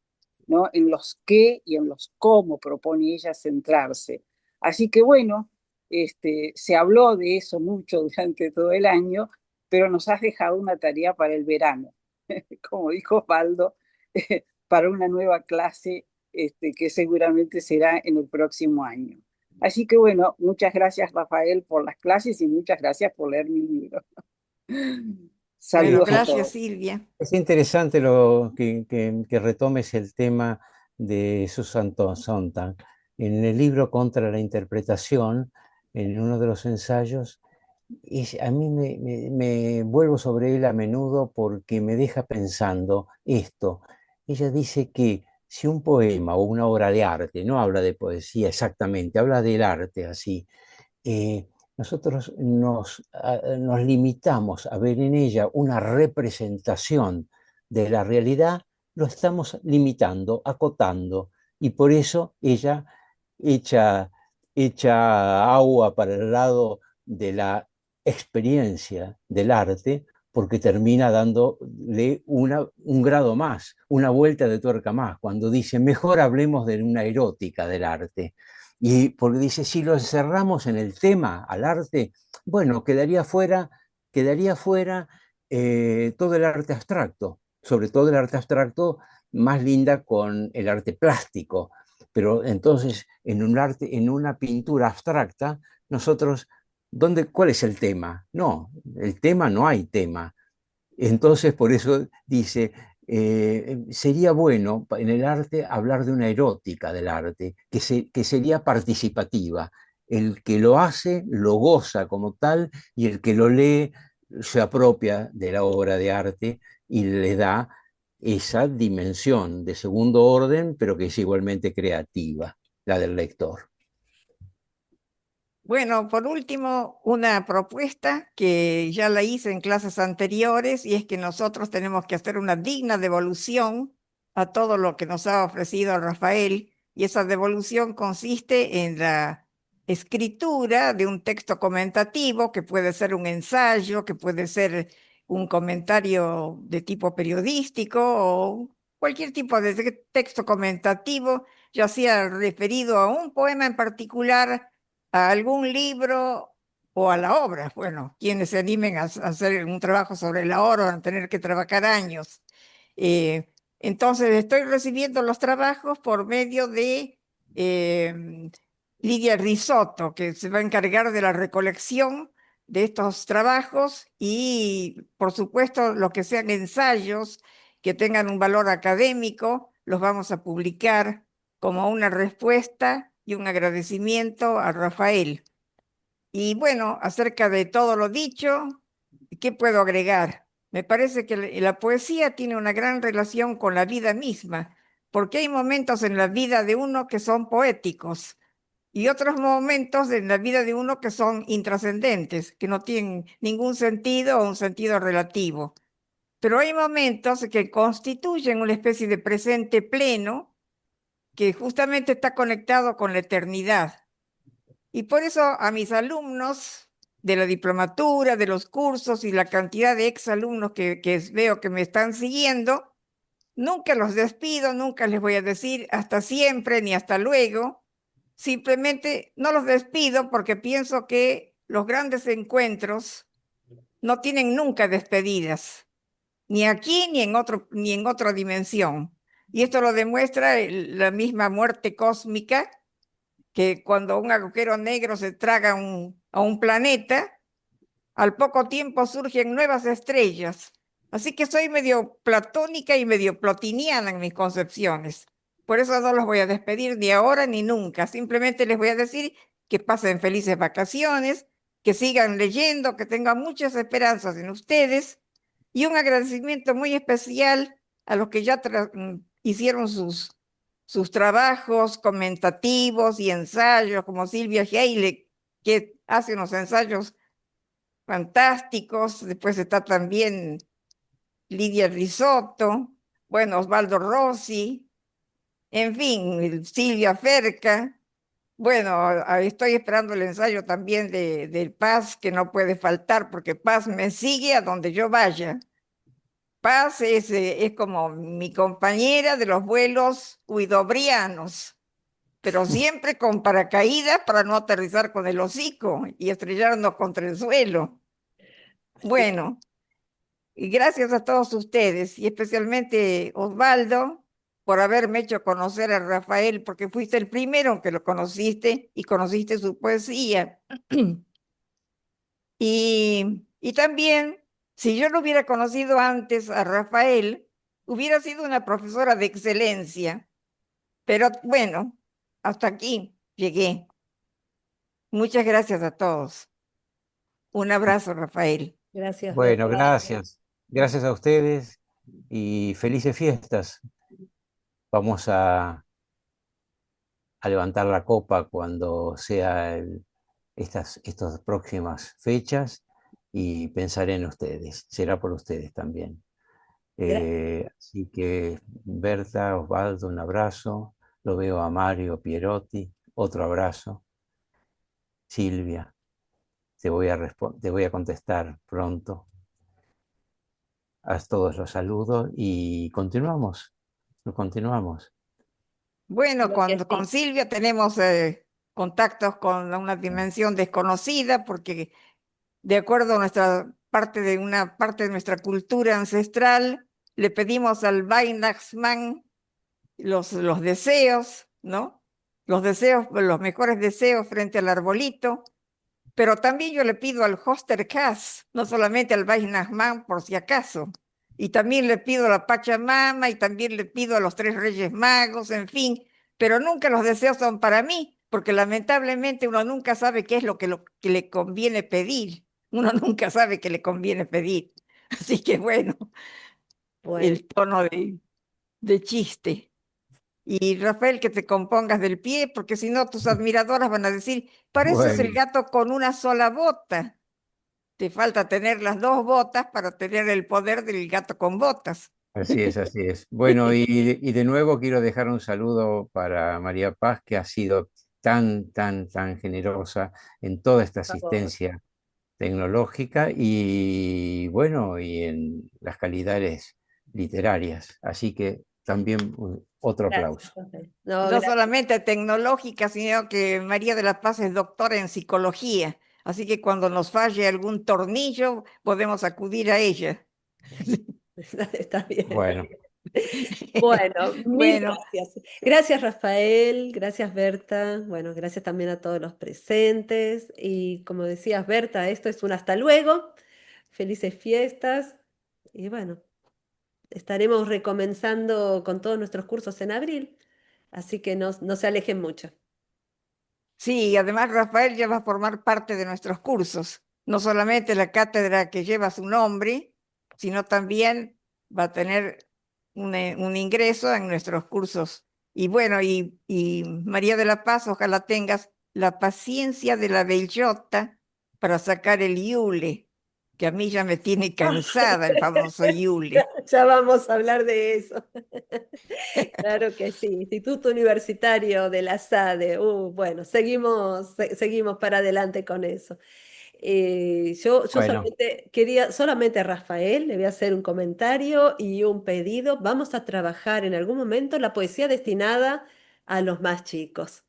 ¿no? En los qué y en los cómo propone ella centrarse. Así que bueno, se habló de eso mucho durante todo el año, pero nos has dejado una tarea para el verano, como dijo Osvaldo, para una nueva clase que seguramente será en el próximo año. Así que bueno, muchas gracias Rafael por las clases y muchas gracias por leer mi libro. Bueno, Saludos a gracias todos. Silvia. Es interesante lo que retomes el tema de Susan Sontag. En el libro Contra la Interpretación, en uno de los ensayos, a mí me vuelvo sobre él a menudo porque me deja pensando esto. Ella dice que si un poema o una obra de arte, no habla de poesía exactamente, habla del arte así, nosotros nos limitamos a ver en ella una representación de la realidad, lo estamos limitando, acotando, y por eso ella echa, echa agua para el lado de la experiencia del arte, porque termina dándole un grado más, una vuelta de tuerca más, cuando dice, mejor hablemos de una erótica del arte. Y porque dice, si lo encerramos en el tema al arte, bueno, quedaría fuera todo el arte abstracto, sobre todo el arte abstracto más linda con el arte plástico. Pero entonces, en una pintura abstracta, nosotros, ¿cuál es el tema? No, el tema no hay tema. Entonces, por eso dice, sería bueno en el arte hablar de una erótica del arte, que sería participativa. El que lo hace lo goza como tal y el que lo lee se apropia de la obra de arte y le da esa dimensión de segundo orden, pero que es igualmente creativa, la del lector. Bueno, por último, una propuesta que ya la hice en clases anteriores y es que nosotros tenemos que hacer una digna devolución a todo lo que nos ha ofrecido Rafael, y esa devolución consiste en la escritura de un texto comentativo que puede ser un ensayo, que puede ser un comentario de tipo periodístico o cualquier tipo de texto comentativo, ya sea referido a un poema en particular, a algún libro o a la obra. Bueno, quienes se animen a hacer un trabajo sobre la obra van a tener que trabajar años. Eh, entonces, estoy recibiendo los trabajos por medio de Lidia Risotto, que se va a encargar de la recolección de estos trabajos y, por supuesto, los que sean ensayos que tengan un valor académico, los vamos a publicar como una respuesta y un agradecimiento a Rafael. Y bueno, acerca de todo lo dicho, ¿qué puedo agregar? Me parece que la poesía tiene una gran relación con la vida misma, porque hay momentos en la vida de uno que son poéticos y otros momentos en la vida de uno que son intrascendentes, que no tienen ningún sentido o un sentido relativo. Pero hay momentos que constituyen una especie de presente pleno que justamente está conectado con la eternidad. Y por eso a mis alumnos de la diplomatura, de los cursos y la cantidad de exalumnos que veo que me están siguiendo, nunca los despido, nunca les voy a decir hasta siempre ni hasta luego. Simplemente no los despido porque pienso que los grandes encuentros no tienen nunca despedidas, ni aquí ni en otra dimensión. Y esto lo demuestra la misma muerte cósmica, que cuando un agujero negro se traga a un planeta, al poco tiempo surgen nuevas estrellas. Así que soy medio platónica y medio plotiniana en mis concepciones. Por eso no los voy a despedir ni ahora ni nunca. Simplemente les voy a decir que pasen felices vacaciones, que sigan leyendo, que tengan muchas esperanzas en ustedes y un agradecimiento muy especial a los que ya hicieron sus trabajos comentativos y ensayos, como Silvia Heile, que hace unos ensayos fantásticos. Después está también Lidia Risotto, bueno, Osvaldo Rossi, en fin, Silvia Ferca. Bueno, estoy esperando el ensayo también del Paz, que no puede faltar, porque Paz me sigue a donde yo vaya. Paz es como mi compañera de los vuelos huidobrianos, pero siempre con paracaídas para no aterrizar con el hocico y estrellarnos contra el suelo. Bueno, y gracias a todos ustedes y especialmente Osvaldo por haberme hecho conocer a Rafael, porque fuiste el primero que lo conociste y conociste su poesía. Y también, si yo lo hubiera conocido antes a Rafael, hubiera sido una profesora de excelencia. Pero bueno, hasta aquí llegué. Muchas gracias a todos. Un abrazo, Rafael. Gracias, Bueno, Berta. gracias. Gracias a ustedes y felices fiestas. Vamos a levantar la copa cuando sea estas próximas fechas y pensaré en ustedes. Será por ustedes también. Así que, Berta, Osvaldo, un abrazo. Lo veo a Mario Pierotti, otro abrazo. Silvia, te voy a contestar pronto. A todos los saludos y continuamos. Bueno, Gracias, con sí. Silvia tenemos contactos con una dimensión desconocida porque de acuerdo a una parte de nuestra cultura ancestral, le pedimos al Weihnachtsmann los deseos, ¿no? Los deseos, los mejores deseos frente al arbolito, pero también yo le pido al Hosterkas, no solamente al Weihnachtsmann por si acaso. Y también le pido a la Pachamama y también le pido a los tres Reyes Magos, en fin, pero nunca los deseos son para mí, porque lamentablemente uno nunca sabe qué es lo que le conviene pedir. Uno nunca sabe qué le conviene pedir. Así que bueno, Bueno, el tono de chiste. Y Rafael, que te compongas del pie, porque si no tus admiradoras van a decir, pareces el Bueno, gato con una sola bota. Te falta tener las dos botas para tener el poder del gato con botas. así es, así es. Bueno, y de nuevo quiero dejar un saludo para María Paz, que ha sido tan generosa en toda esta por favor. asistencia tecnológica y bueno, y en las calidades literarias. Así que también otro Gracias, aplauso. Rafael. No, No gracias. solamente tecnológica, sino que María de la Paz es doctora en psicología. Así que cuando nos falle algún tornillo, podemos acudir a ella. Está bien. Bueno, Bueno, mil Bueno, gracias. Gracias, Rafael. Gracias, Berta. Bueno, gracias también a todos los presentes. Y como decías, Berta, esto es un hasta luego. Felices fiestas. Y bueno, estaremos recomenzando con todos nuestros cursos en abril. Así que no se alejen mucho. Sí, y además Rafael ya va a formar parte de nuestros cursos, no solamente la cátedra que lleva su nombre, sino también va a tener un ingreso en nuestros cursos. Y bueno, y María de la Paz, ojalá tengas la paciencia de la bellota para sacar el Yule, que a mí ya me tiene cansada el famoso Yule. Ya vamos a hablar de eso. Claro que sí, Instituto Universitario de la SADE. Bueno, seguimos para adelante con eso. Yo Bueno, solamente a Rafael le voy a hacer un comentario y un pedido. Vamos a trabajar en algún momento la poesía destinada a los más chicos.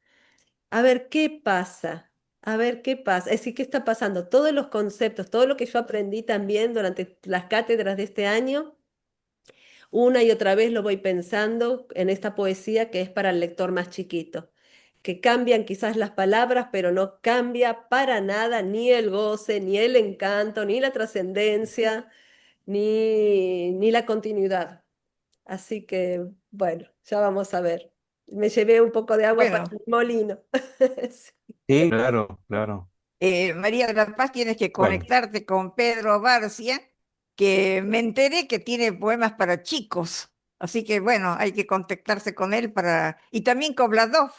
A ver qué pasa, a ver qué pasa. Es decir, qué está pasando. Todos los conceptos, todo lo que yo aprendí también durante las cátedras de este año. Una y otra vez lo voy pensando en esta poesía que es para el lector más chiquito, que cambian quizás las palabras, pero no cambia para nada ni el goce, ni el encanto, ni la trascendencia, ni la continuidad. Así que, bueno, ya vamos a ver. Me llevé un poco de agua para Bueno, el molino. Sí. sí, claro, claro. María de la Paz, tienes que Bueno, conectarte con Pedro Barcia, que me enteré que tiene poemas para chicos. Así que bueno, hay que contactarse con él para... Y también con Bladov,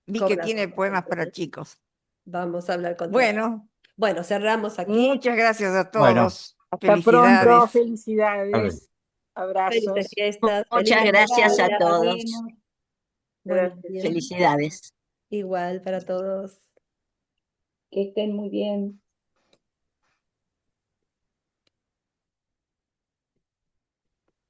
vi que Cobra. tiene poemas para chicos. Vamos a hablar con todos. Bueno, Bueno, cerramos aquí. muchas gracias a bueno, todos. Hasta pronto, Felicidades. vale. felicidades, Felices abrazos. fiestas, Muchas felices gracias a fiestas. todos. Buenos Gracias. días. Felicidades. Igual para todos. Que estén muy bien.